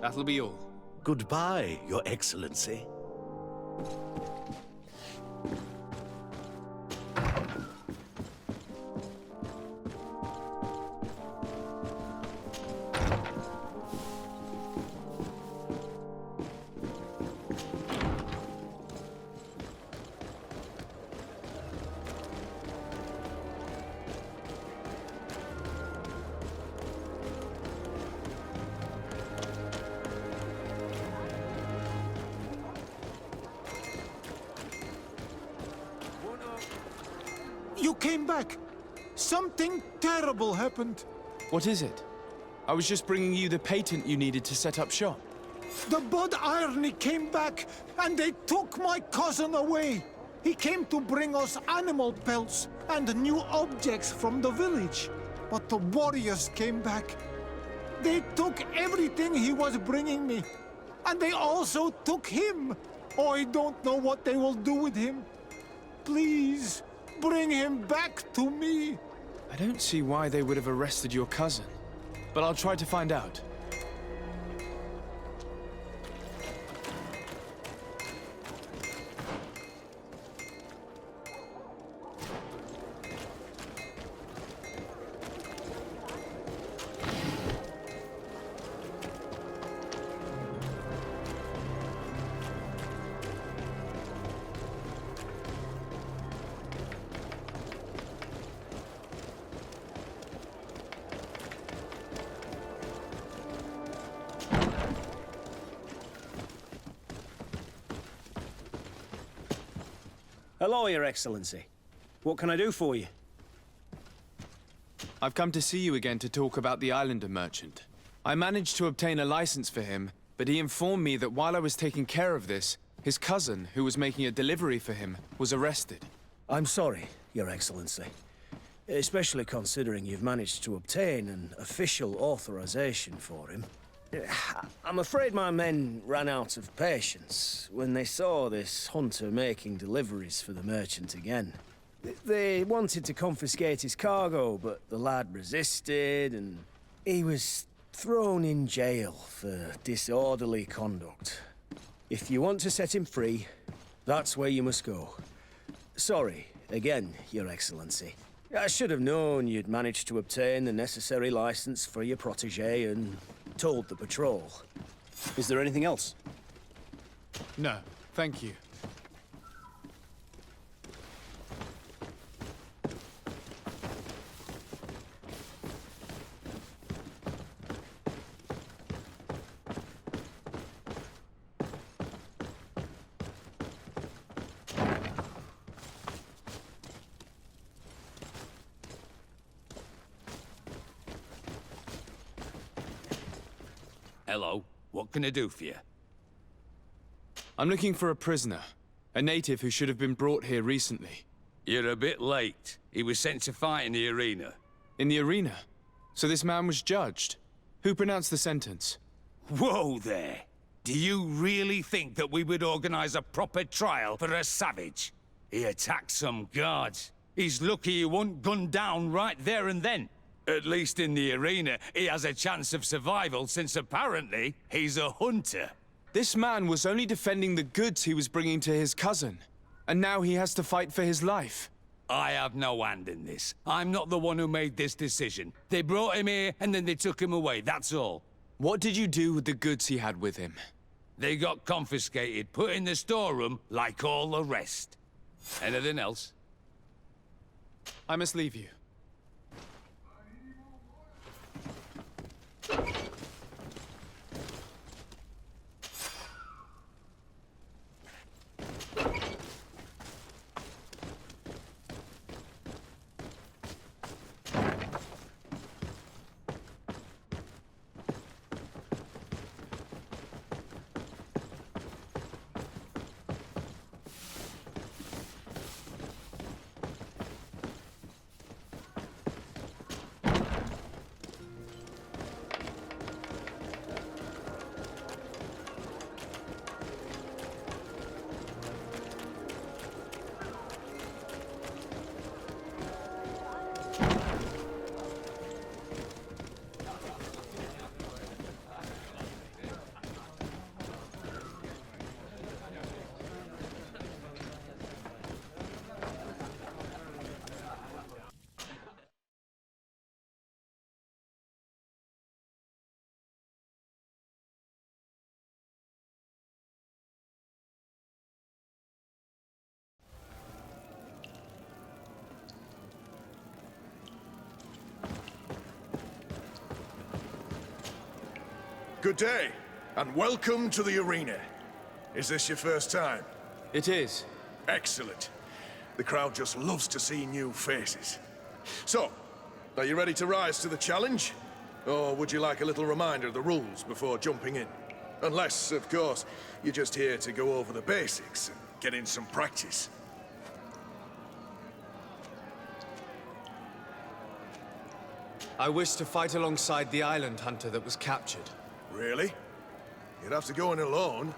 That'll be all. Goodbye, Your Excellency. You came back. Something terrible happened. What is it? I was just bringing you the patent you needed to set up shop. The Bud Irony came back, and they took my cousin away. He came to bring us animal pelts and new objects from the village. But the warriors came back. They took everything he was bringing me. And they also took him. Oh, I don't know what they will do with him. Please, bring him back to me. I don't see why they would have arrested your cousin, but I'll try to find out. Hello, Your Excellency. What can I do for you? I've come to see you again to talk about the Islander merchant. I managed to obtain a license for him, but he informed me that while I was taking care of this, his cousin, who was making a delivery for him, was arrested. I'm sorry, Your Excellency. Especially considering you've managed to obtain an official authorization for him. I'm afraid my men ran out of patience when they saw this hunter making deliveries for the merchant again. They wanted to confiscate his cargo, but the lad resisted, and he was thrown in jail for disorderly conduct. If you want to set him free, that's where you must go. Sorry, again, Your Excellency. I should have known you'd managed to obtain the necessary license for your protégé and told the patrol. Is there anything else? No, thank you. Hello. What can I do for you? I'm looking for a prisoner. A native who should have been brought here recently. You're a bit late. He was sent to fight in the arena. In the arena? So this man was judged? Who pronounced the sentence? Whoa there! Do you really think that we would organize a proper trial for a savage? He attacked some guards. He's lucky he wasn't gunned down right there and then. At least in the arena, he has a chance of survival since apparently he's a hunter. This man was only defending the goods he was bringing to his cousin. And now he has to fight for his life. I have no hand in this. I'm not the one who made this decision. They brought him here and then they took him away, that's all. What did you do with the goods he had with him? They got confiscated, put in the storeroom like all the rest. Anything else? I must leave you. Good day, and welcome to the arena. Is this your first time? It is. Excellent. The crowd just loves to see new faces. So, are you ready to rise to the challenge? Or would you like a little reminder of the rules before jumping in? Unless, of course, you're just here to go over the basics and get in some practice. I wish to fight alongside the island hunter that was captured. Really? You'd have to go in alone.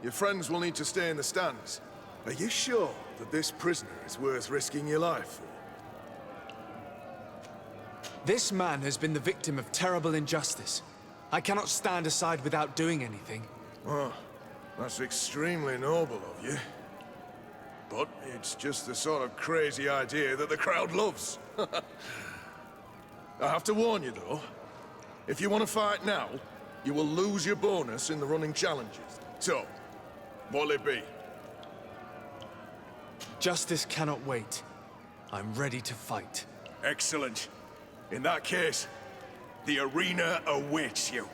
Your friends will need to stay in the stands. Are you sure that this prisoner is worth risking your life for? This man has been the victim of terrible injustice. I cannot stand aside without doing anything. Oh, that's extremely noble of you. But it's just the sort of crazy idea that the crowd loves. I have to warn you, though. If you want to fight now, you will lose your bonus in the running challenges. So, what'll it be? Justice cannot wait. I'm ready to fight. Excellent. In that case, the arena awaits you.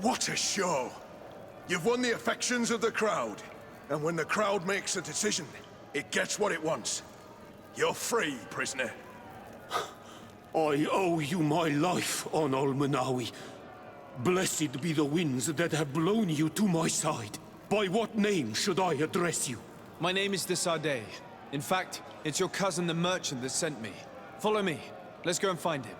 What a show! You've won the affections of the crowd. And when the crowd makes a decision, it gets what it wants. You're free, prisoner. I owe you my life, Onol Manawi. Blessed be the winds that have blown you to my side. By what name should I address you? My name is Desade. In fact, it's your cousin the merchant that sent me. Follow me. Let's go and find him.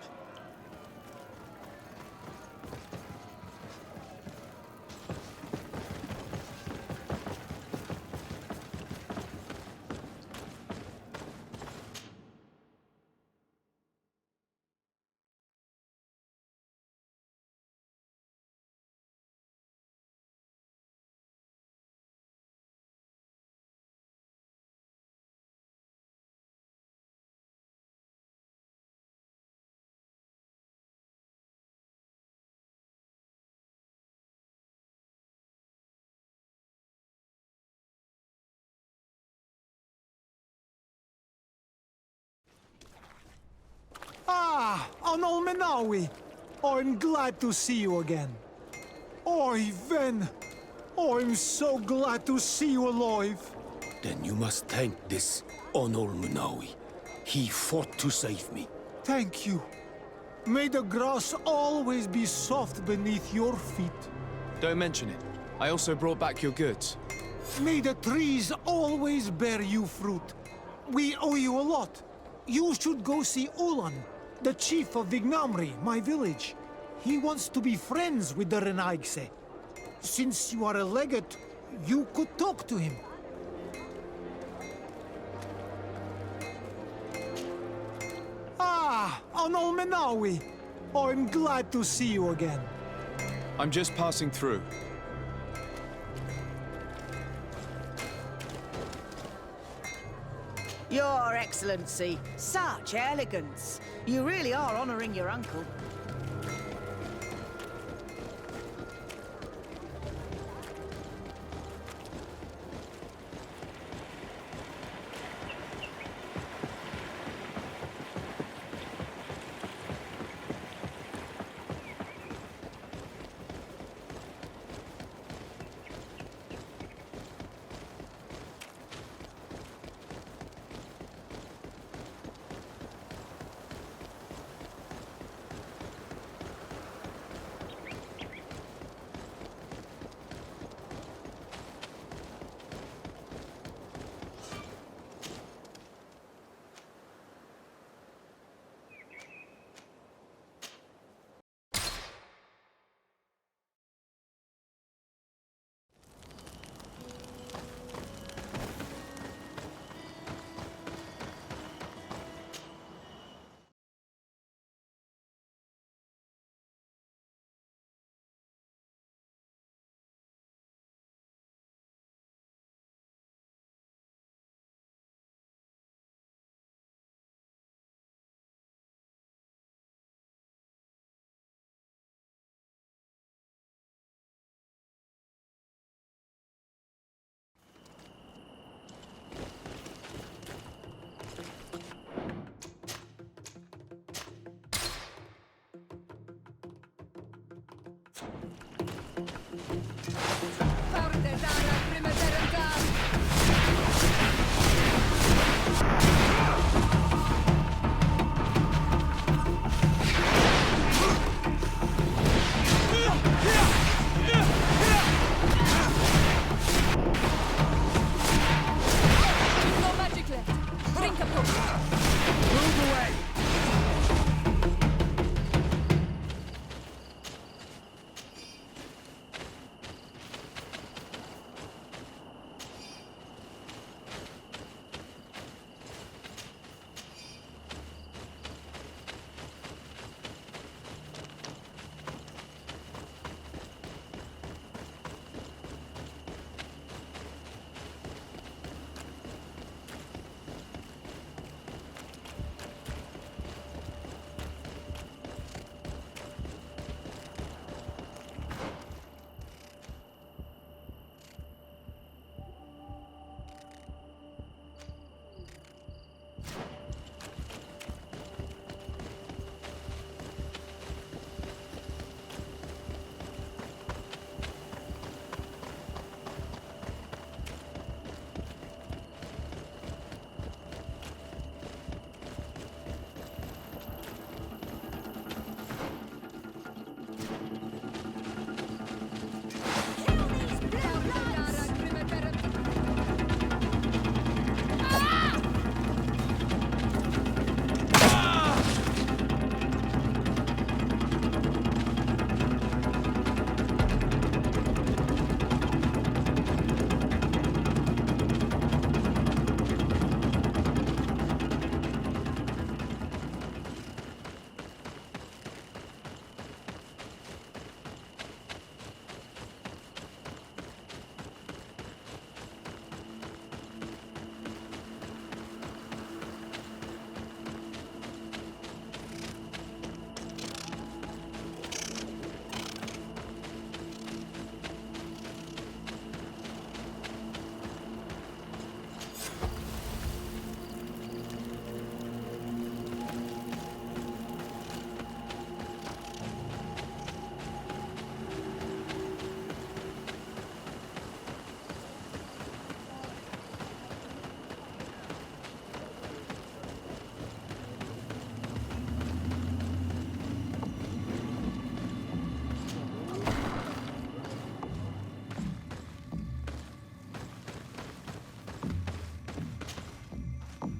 Ah, Onol Menawi. I'm glad to see you again. Oi, Ven. I'm so glad to see you alive. Then you must thank this Onol Manawi. He fought to save me. Thank you. May the grass always be soft beneath your feet. Don't mention it. I also brought back your goods. May the trees always bear you fruit. We owe you a lot. You should go see Ulan, the chief of Vignamri, my village. He wants to be friends with the Renaigse. Since you are a legate, you could talk to him. Ah, Anol Menawi. I'm glad to see you again. I'm just passing through. Your Excellency, such elegance. You really are honoring your uncle.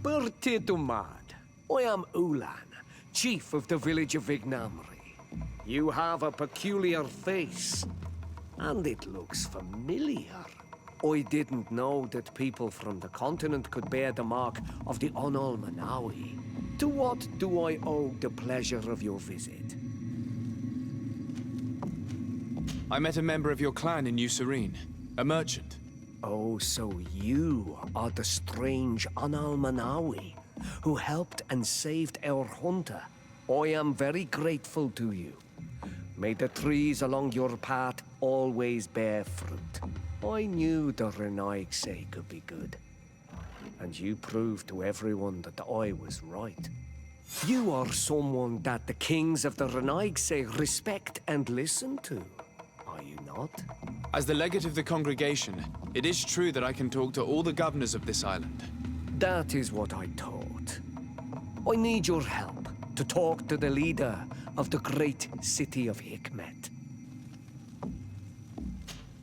Parte Dumad. I am Ulan, chief of the village of Vignamri. You have a peculiar face, and it looks familiar. I didn't know that people from the continent could bear the mark of the Onol Manawi. To what do I owe the pleasure of your visit? I met a member of your clan in New Serene, a merchant. Oh, so you are the strange Onol Manawi who helped and saved our hunter. I am very grateful to you. May the trees along your path always bear fruit. I knew the Renaigse could be good. And you proved to everyone that I was right. You are someone that the kings of the Renaigse respect and listen to, are you not? As the legate of the congregation, it is true that I can talk to all the governors of this island. That is what I thought. I need your help to talk to the leader of the great city of Hikmet.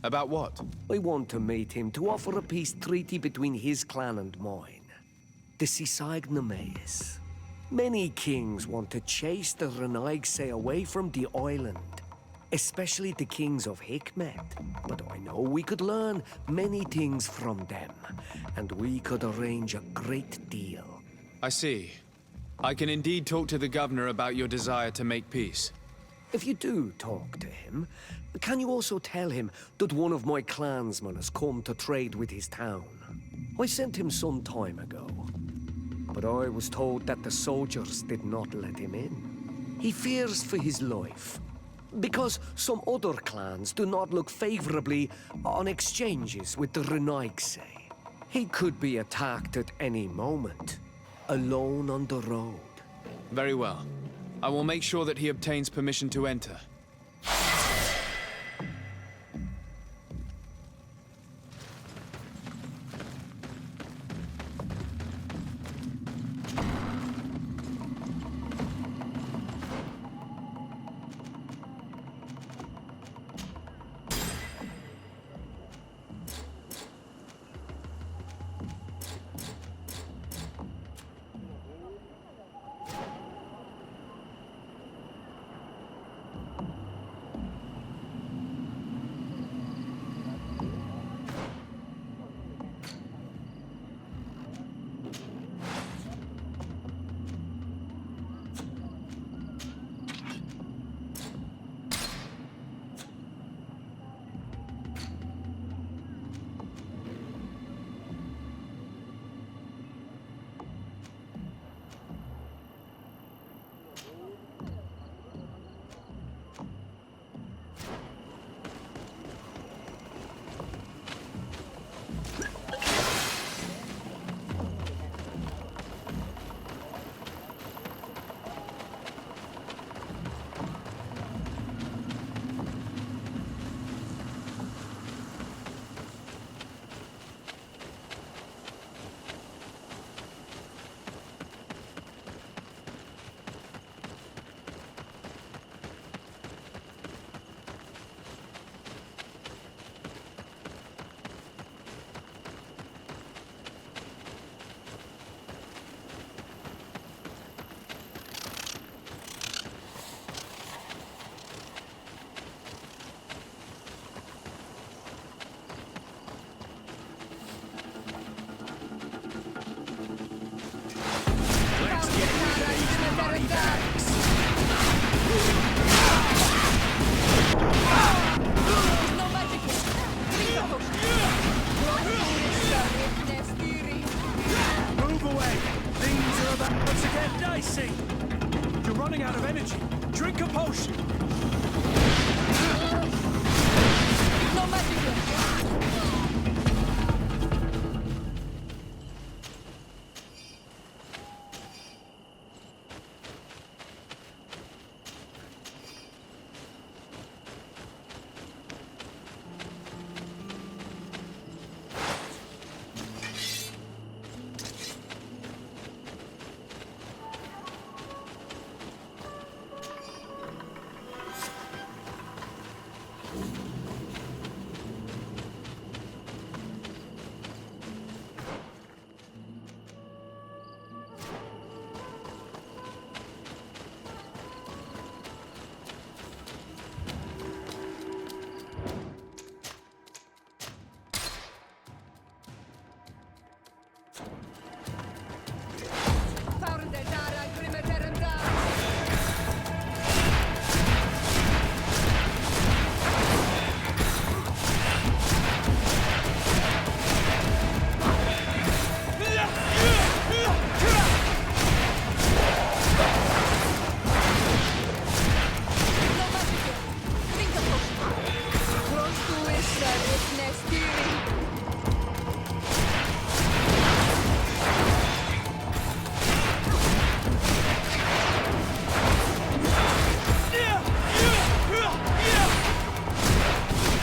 About what? I want to meet him to offer a peace treaty between his clan and mine. The Sisag Nemeis. Many kings want to chase the Renaigse away from the island, especially the kings of Hikmet. But I know we could learn many things from them, and we could arrange a great deal. I see. I can indeed talk to the governor about your desire to make peace. If you do talk to him, can you also tell him that one of my clansmen has come to trade with his town? I sent him some time ago, but I was told that the soldiers did not let him in. He fears for his life, because some other clans do not look favorably on exchanges with the Renaigse. He could be attacked at any moment, alone on the road. Very well. I will make sure that he obtains permission to enter.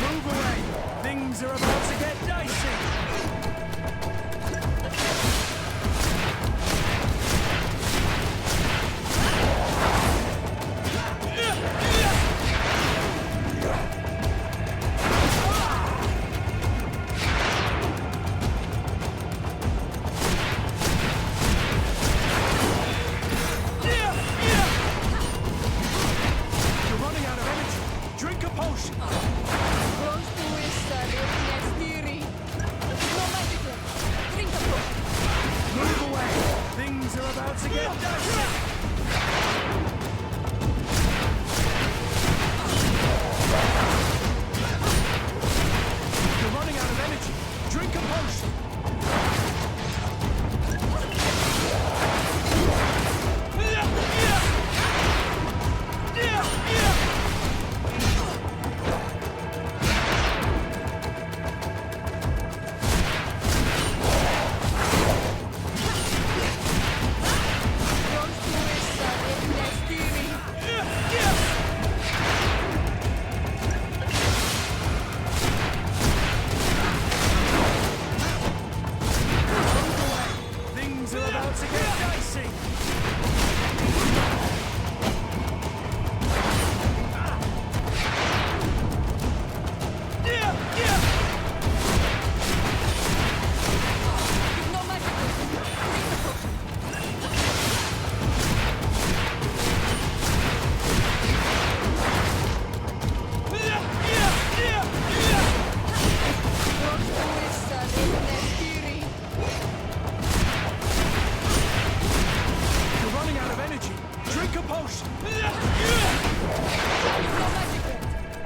Move away! Things are about to get dicey! You're running out of energy. Drink a potion. Move away. Things are about to get dicey. You're running out of energy. Drink a potion. Things are about to get dicey. You're running out of energy. Drink a potion.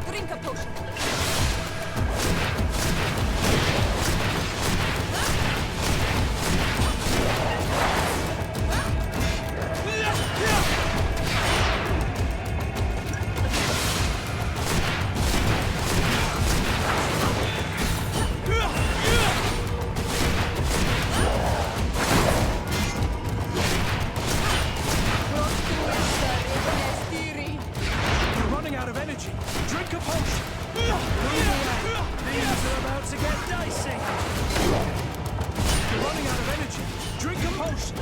Drink a potion. You're running out of energy. Drink a potion. Move away. Things are about to get dicey. You're running out of energy. Drink a potion.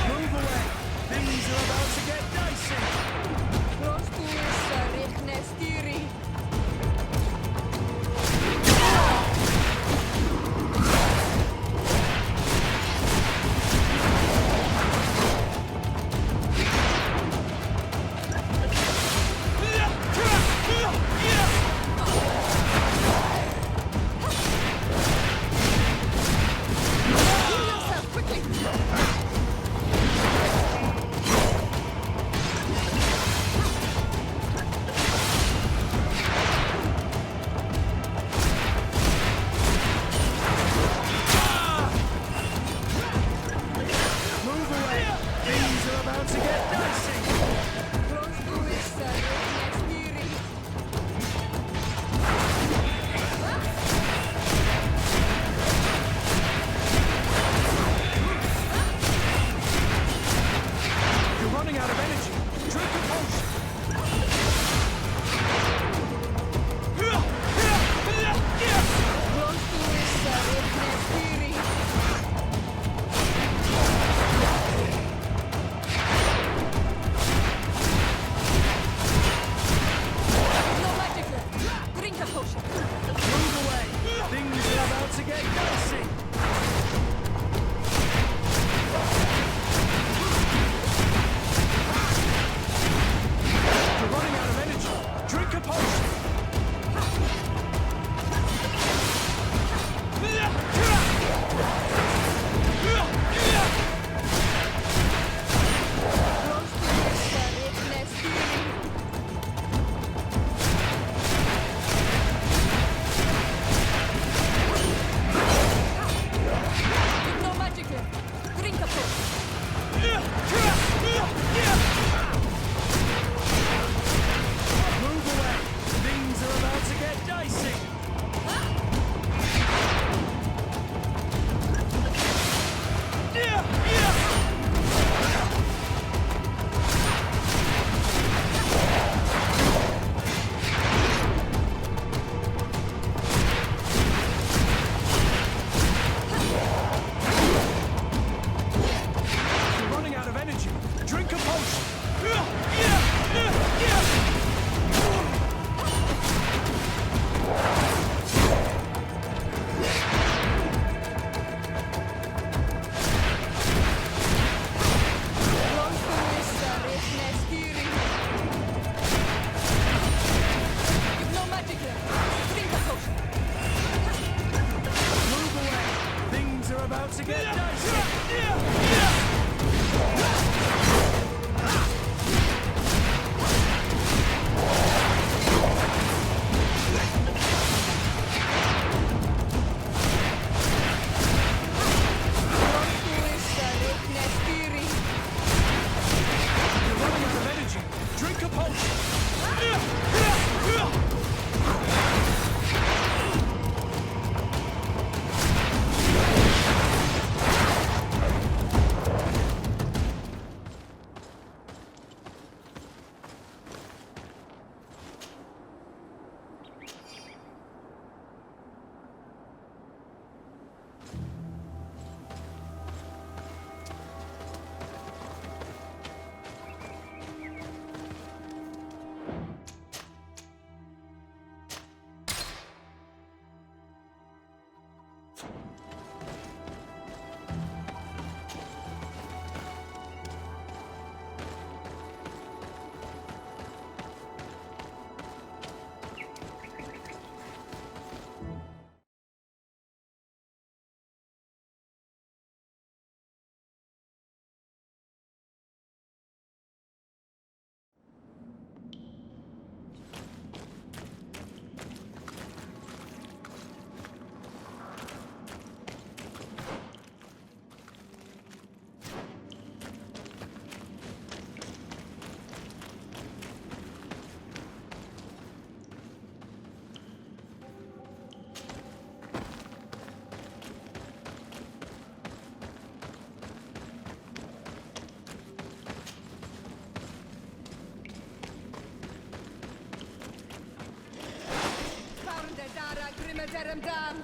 Move away. Things are about to get dicey. Move away. Things are about to get dicey. You're running out of energy. Drink a potion. Drink a potion. Move away. Things are about to get dicey. You're running out of energy. Drink a potion. to get dicey! You're running out of energy. Drink a potion. Dam.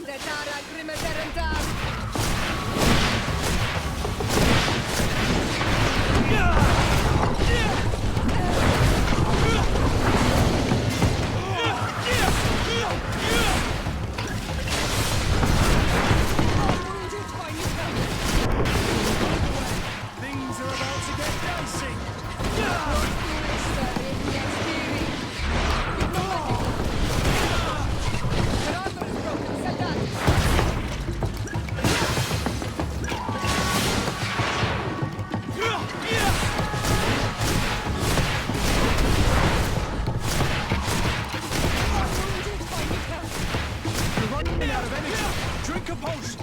Things are about to get dicey. You're running out of energy. Drink a potion.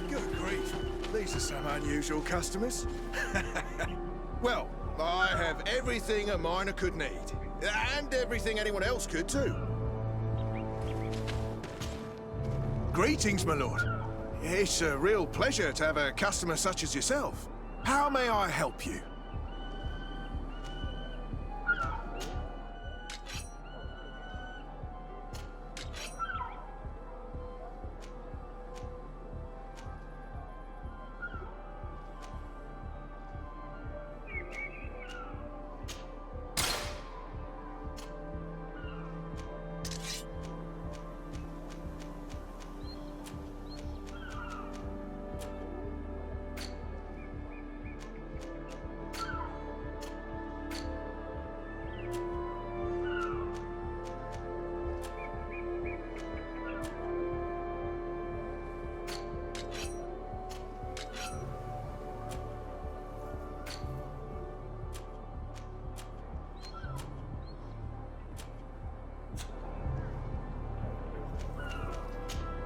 Good grief. These are some unusual customers. Well, I have everything a miner could need. And everything anyone else could, too. Greetings, my lord. It's a real pleasure to have a customer such as yourself. How may I help you?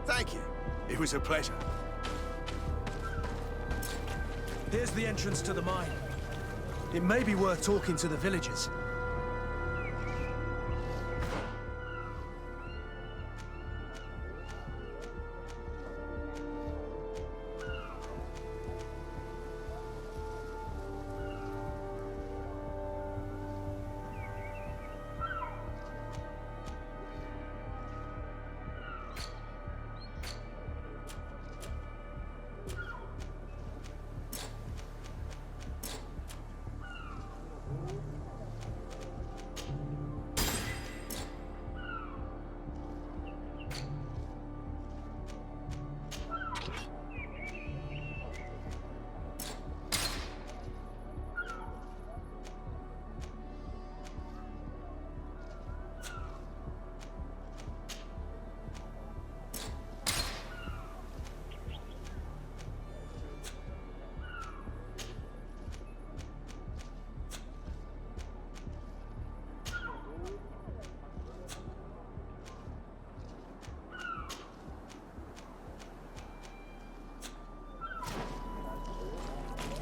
Thank you. It was a pleasure. Here's the entrance to the mine. It may be worth talking to the villagers.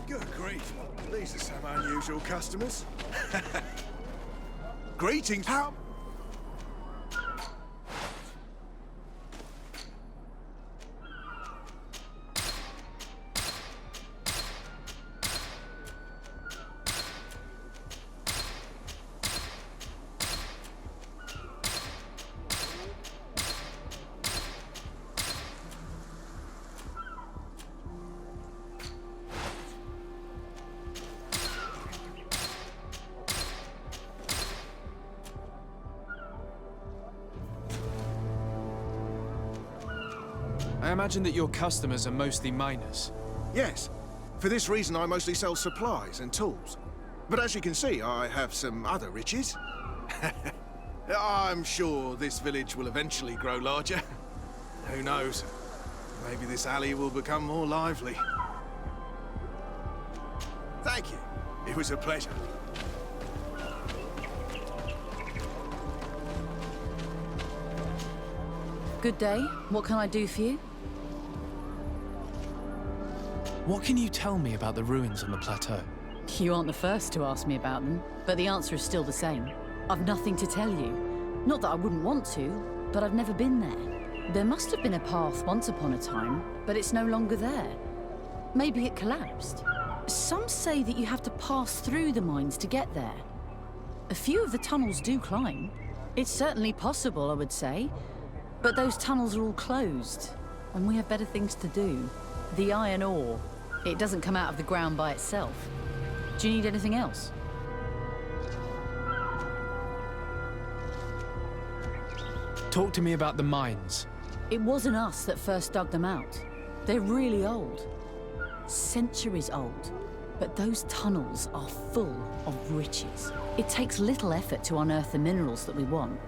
Good grief. These are some unusual customers. Greetings. How... I imagine that your customers are mostly miners. Yes. For this reason, I mostly sell supplies and tools. But as you can see, I have some other riches. I'm sure this village will eventually grow larger. Who knows? Maybe this alley will become more lively. Thank you. It was a pleasure. Good day. What can I do for you? What can you tell me about the ruins on the plateau? You aren't the first to ask me about them, but the answer is still the same. I've nothing to tell you. Not that I wouldn't want to, but I've never been there. There must have been a path once upon a time, but it's no longer there. Maybe it collapsed. Some say that you have to pass through the mines to get there. A few of the tunnels do climb. It's certainly possible, I would say. But those tunnels are all closed, and we have better things to do. The iron ore, it doesn't come out of the ground by itself. Do you need anything else? Talk to me about the mines. It wasn't us that first dug them out. They're really old. Centuries old. But those tunnels are full of riches. It takes little effort to unearth the minerals that we want.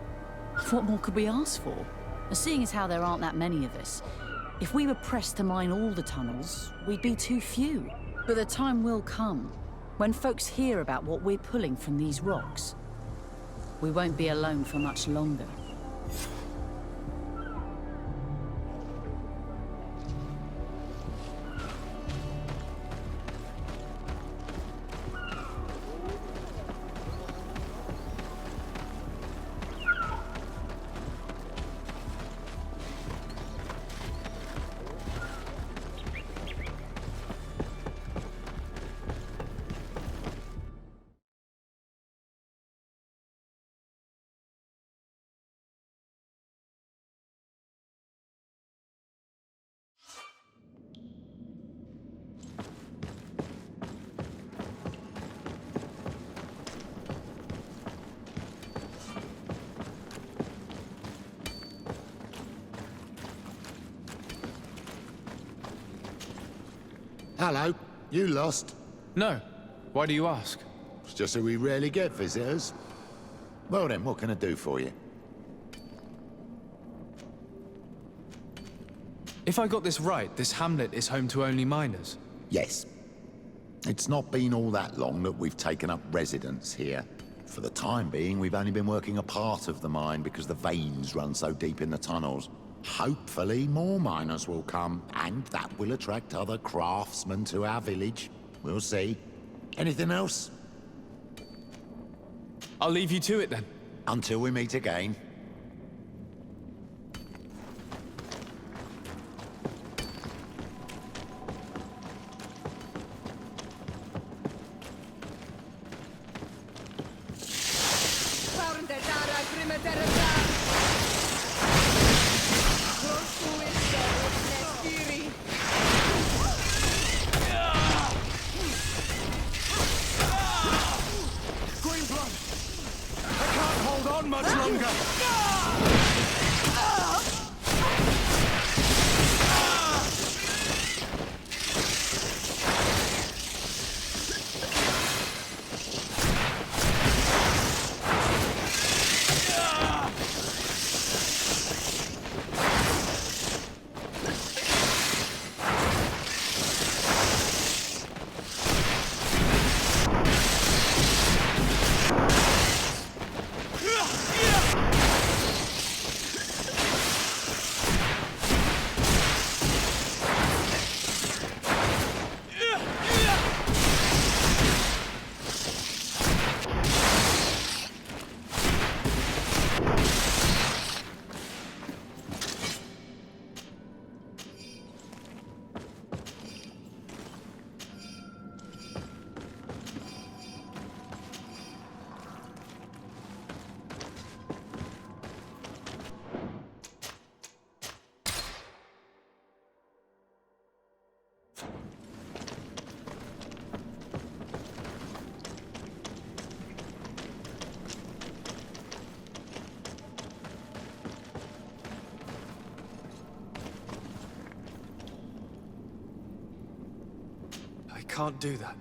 What more could we ask for? Seeing as how there aren't that many of us, if we were pressed to mine all the tunnels, we'd be too few. But the time will come, when folks hear about what we're pulling from these rocks. We won't be alone for much longer. Hello, you lost? No. Why do you ask? It's just that we rarely get visitors. Well then, what can I do for you? If I got this right, this hamlet is home to only miners? Yes. It's not been all that long that we've taken up residence here. For the time being, we've only been working a part of the mine because the veins run so deep in the tunnels. Hopefully more miners will come, and that will attract other craftsmen to our village. We'll see. Anything else? I'll leave you to it then. Until we meet again. Much longer! can't do that.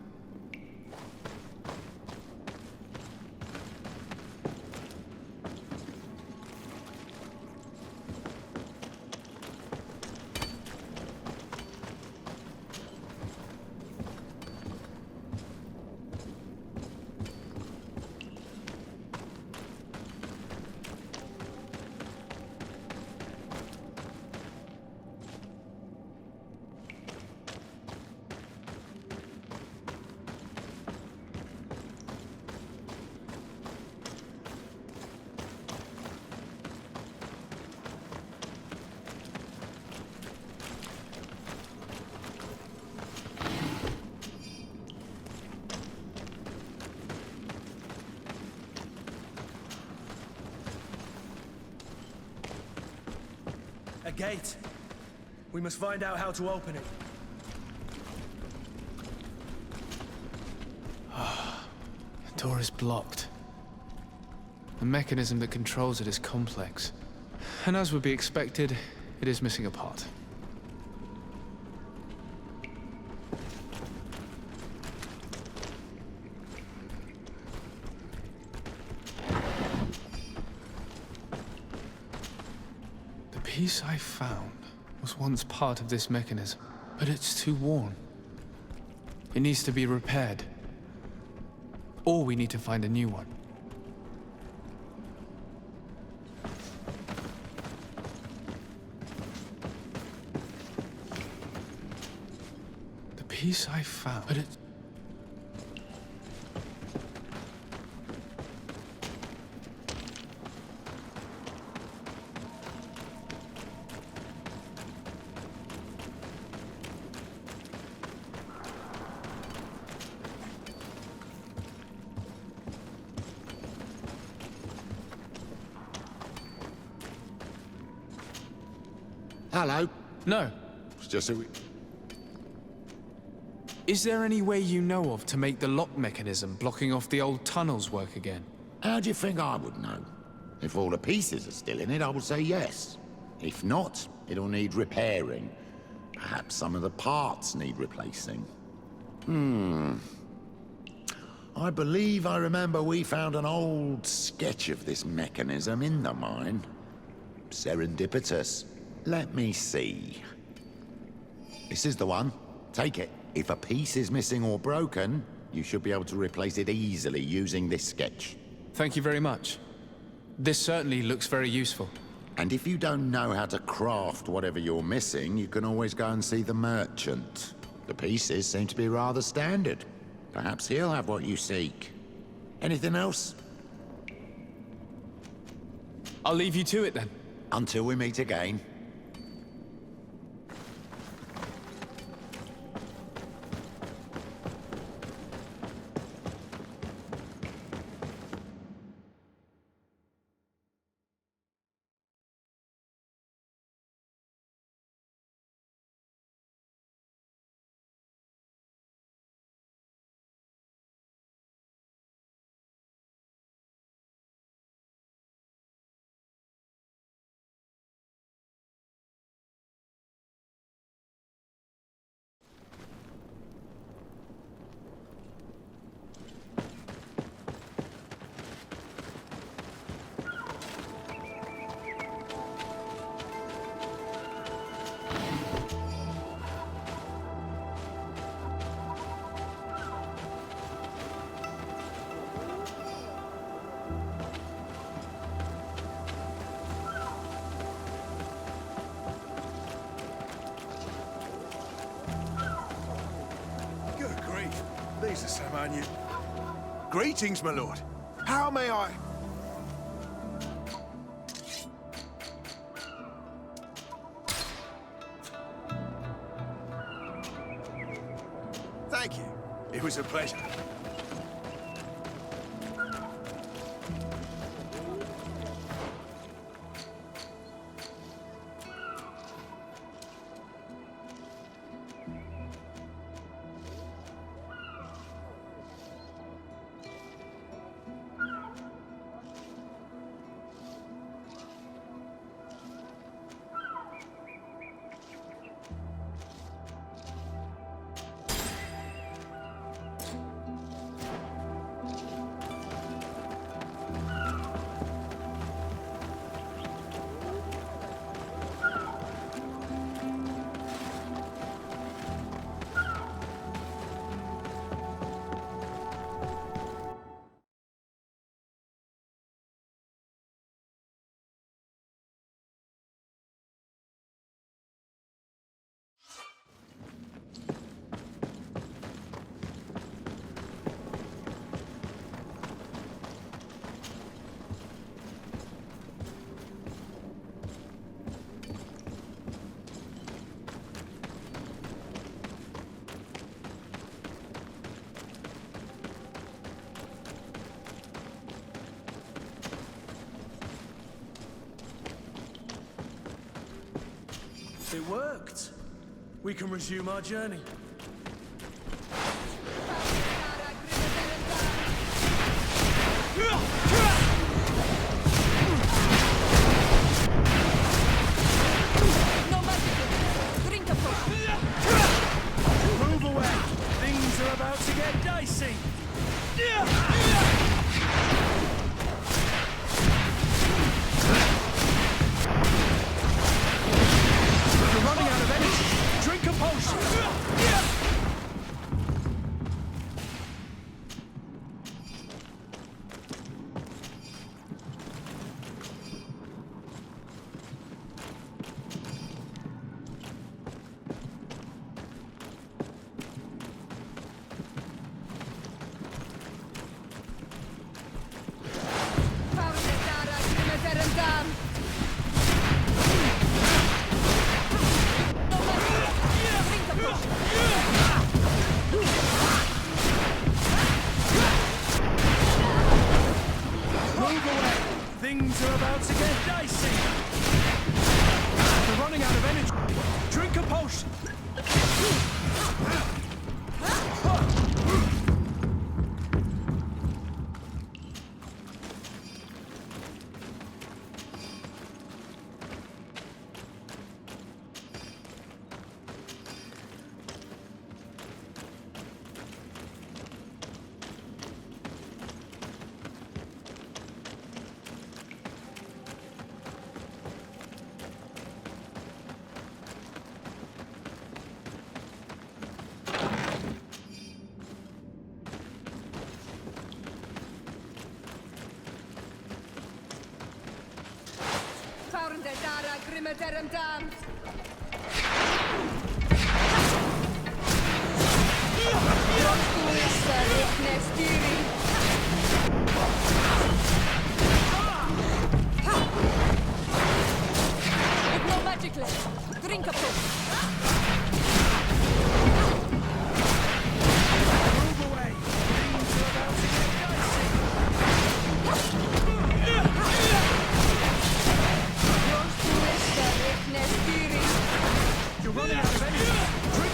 A gate. We must find out how to open it. The door is blocked. The mechanism that controls it is complex. And as would be expected, it is missing a part. The piece I found was once part of this mechanism, but it's too worn. It needs to be repaired. Or we need to find a new one. The piece I found, but it's... Hello? No. It's just a... Is there any way you know of to make the lock mechanism blocking off the old tunnels work again? How do you think I would know? If all the pieces are still in it, I would say yes. If not, it'll need repairing. Perhaps some of the parts need replacing. I believe I remember we found an old sketch of this mechanism in the mine. Serendipitous. Let me see. This is the one. Take it. If a piece is missing or broken, you should be able to replace it easily using this sketch. Thank you very much. This certainly looks very useful. And if you don't know how to craft whatever you're missing, you can always go and see the merchant. The pieces seem to be rather standard. Perhaps he'll have what you seek. Anything else? I'll leave you to it then. Until we meet again. These are some new... Greetings, my lord. How may I... Thank you. It was a pleasure. It worked. We can resume our journey. Move away! Things are about to get dicey! You're running out of energy! Drink a potion! Things are about to get dicey! You're running out of energy! Drink a potion! Drink a potion. Move away! Things are about to get dicey! You're running out of energy! Drink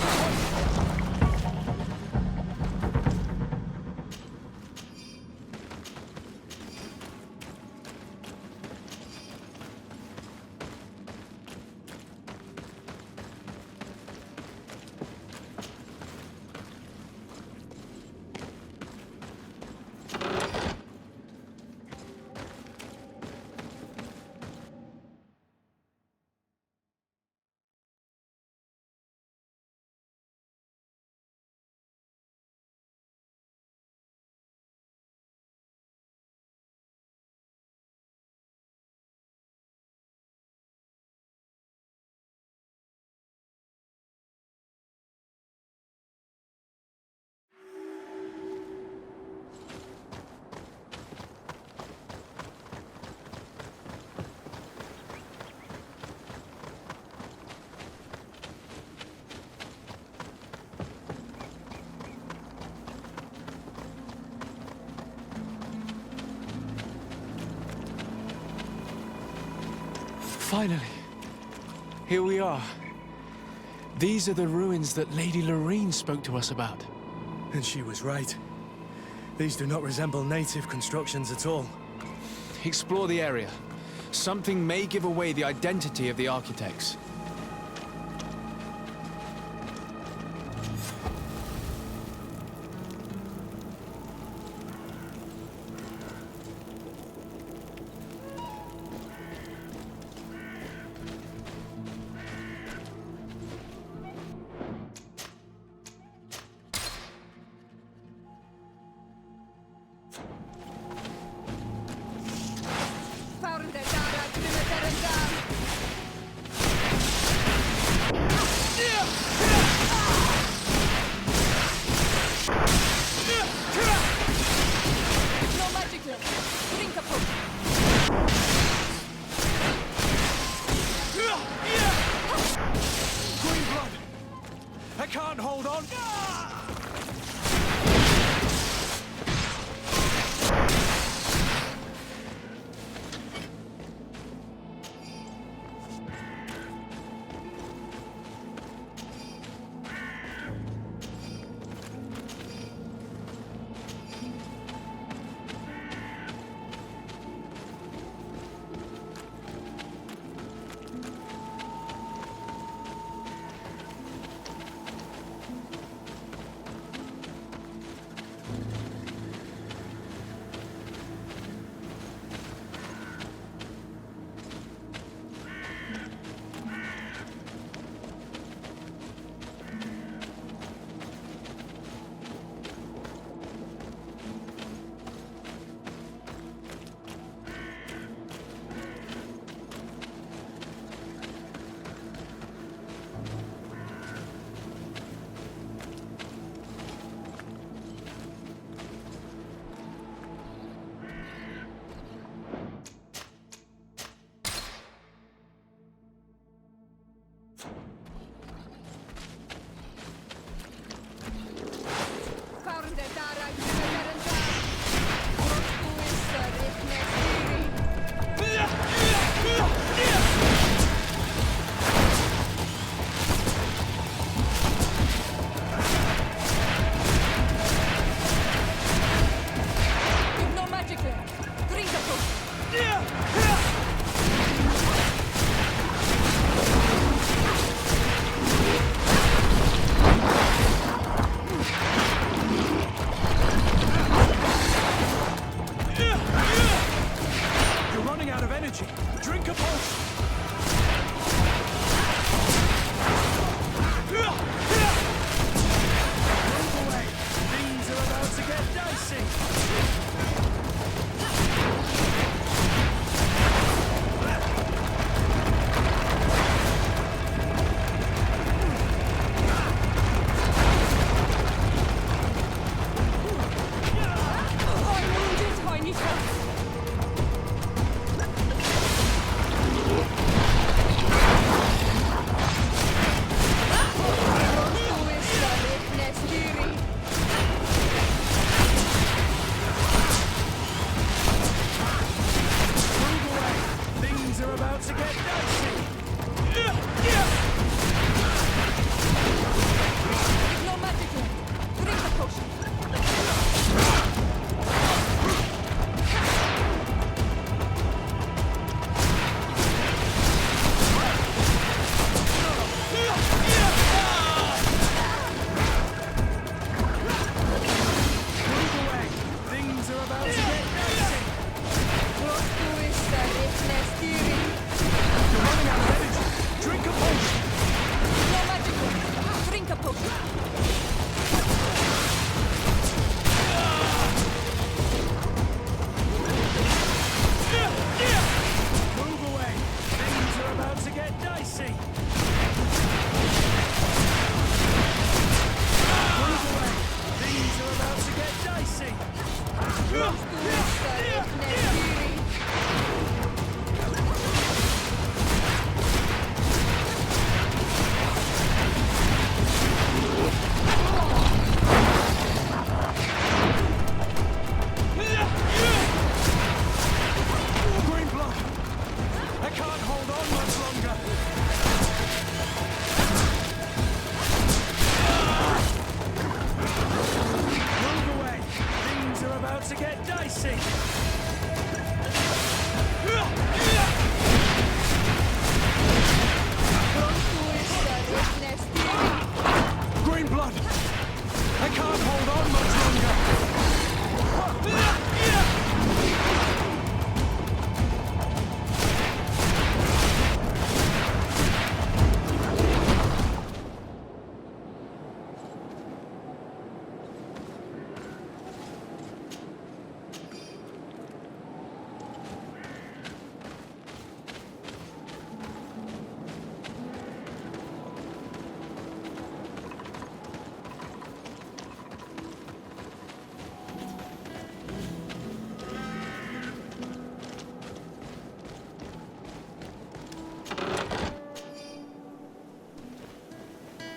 a potion! Finally. Here we are. These are the ruins that Lady Lorene spoke to us about. And she was right. These do not resemble native constructions at all. Explore the area. Something may give away the identity of the architects. I can't hold on! about to get dicey. No magic left. Drink a potion.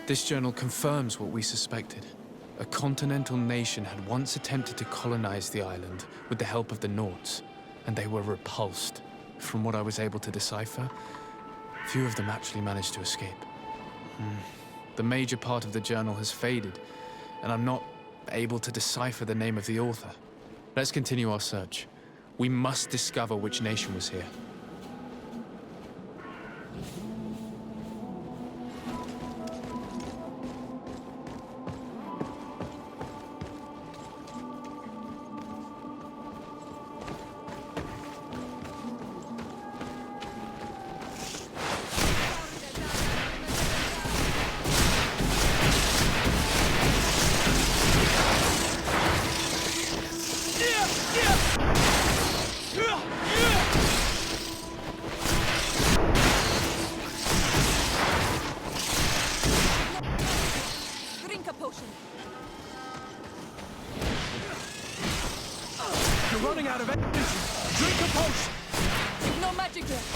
This journal confirms what we suspected. A continental nation had once attempted to colonize the island with the help of the Nords, and they were repulsed. From what I was able to decipher, few of them actually managed to escape. The major part of the journal has faded, and I'm not able to decipher the name of the author. Let's continue our search. We must discover which nation was here. You're running out of energy. Drink a potion. No magic left.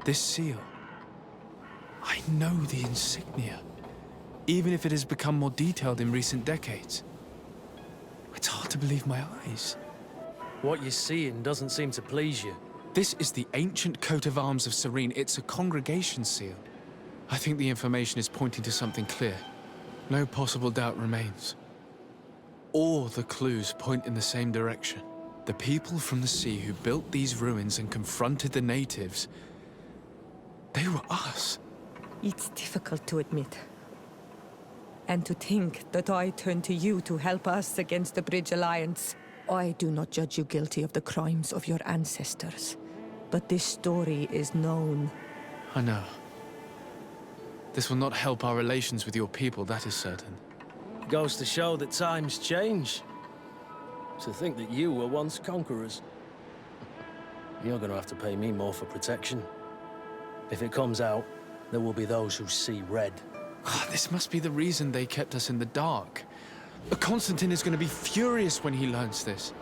This seal. I know the insignia, even if it has become more detailed in recent decades. It's hard to believe my eyes. What you're seeing doesn't seem to please you. This is the ancient coat of arms of Serene. It's a congregation seal. I think the information is pointing to something clear. No possible doubt remains. All the clues point in the same direction. The people from the sea who built these ruins and confronted the natives, they were us. It's difficult to admit. And to think that I turned to you to help us against the Bridge Alliance. I do not judge you guilty of the crimes of your ancestors. But this story is known. I know. This will not help our relations with your people, that is certain. Goes to show that times change. To think that you were once conquerors. You're gonna have to pay me more for protection. If it comes out, there will be those who see red. This must be the reason they kept us in the dark. Constantine is going to be furious when he learns this.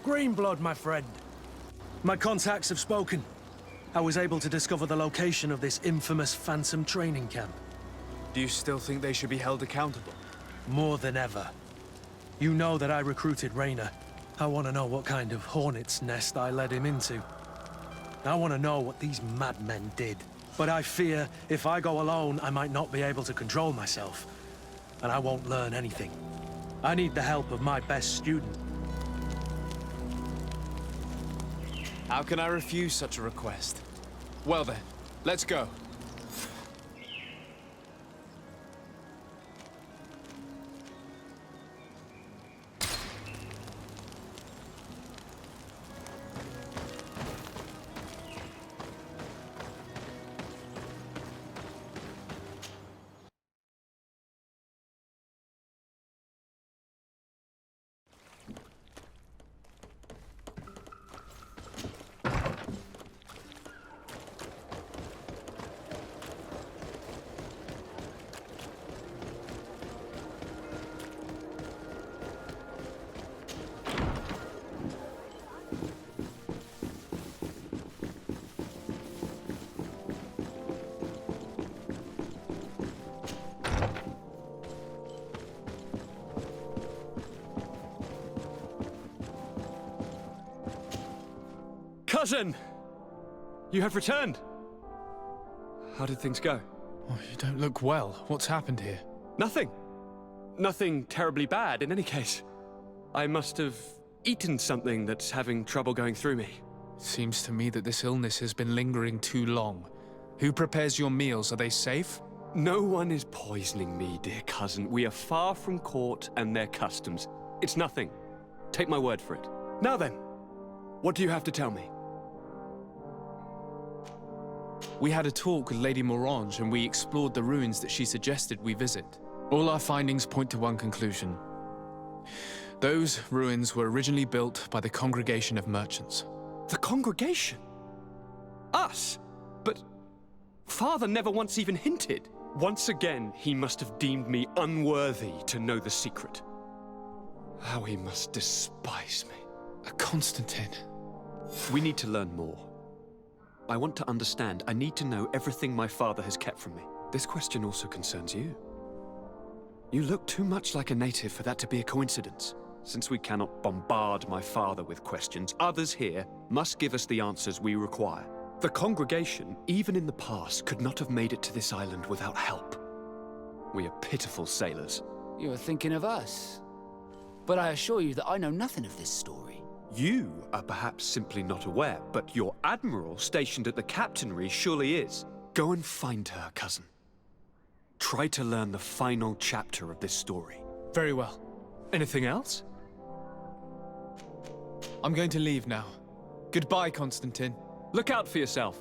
Greenblood, my friend. My contacts have spoken. I was able to discover the location of this infamous Phantom training camp. Do you still think they should be held accountable? More than ever. You know that I recruited Raynor. I want to know what kind of hornet's nest I led him into. I want to know what these madmen did. But I fear if I go alone, I might not be able to control myself. And I won't learn anything. I need the help of my best student. How can I refuse such a request? Well then, let's go. Cousin! You have returned. How did things go? Oh, you don't look well. What's happened here? Nothing. Nothing terribly bad, in any case. I must have eaten something that's having trouble going through me. It seems to me that this illness has been lingering too long. Who prepares your meals? Are they safe? No one is poisoning me, dear cousin. We are far from court and their customs. It's nothing. Take my word for it. Now then, what do you have to tell me? We had a talk with Lady Morange and we explored the ruins that she suggested we visit. All our findings point to one conclusion. Those ruins were originally built by the Congregation of Merchants. The Congregation? Us? But Father never once even hinted. Once again, he must have deemed me unworthy to know the secret. How he must despise me. Constantine. We need to learn more. I want to understand. I need to know everything my father has kept from me. This question also concerns you. You look too much like a native for that to be a coincidence. Since we cannot bombard my father with questions, others here must give us the answers we require. The congregation, even in the past, could not have made it to this island without help. We are pitiful sailors. You are thinking of us. But I assure you that I know nothing of this story. You are perhaps simply not aware, but your admiral stationed at the captainry surely is. Go and find her, cousin. Try to learn the final chapter of this story. Very well. Anything else? I'm going to leave now. Goodbye, Constantine. Look out for yourself.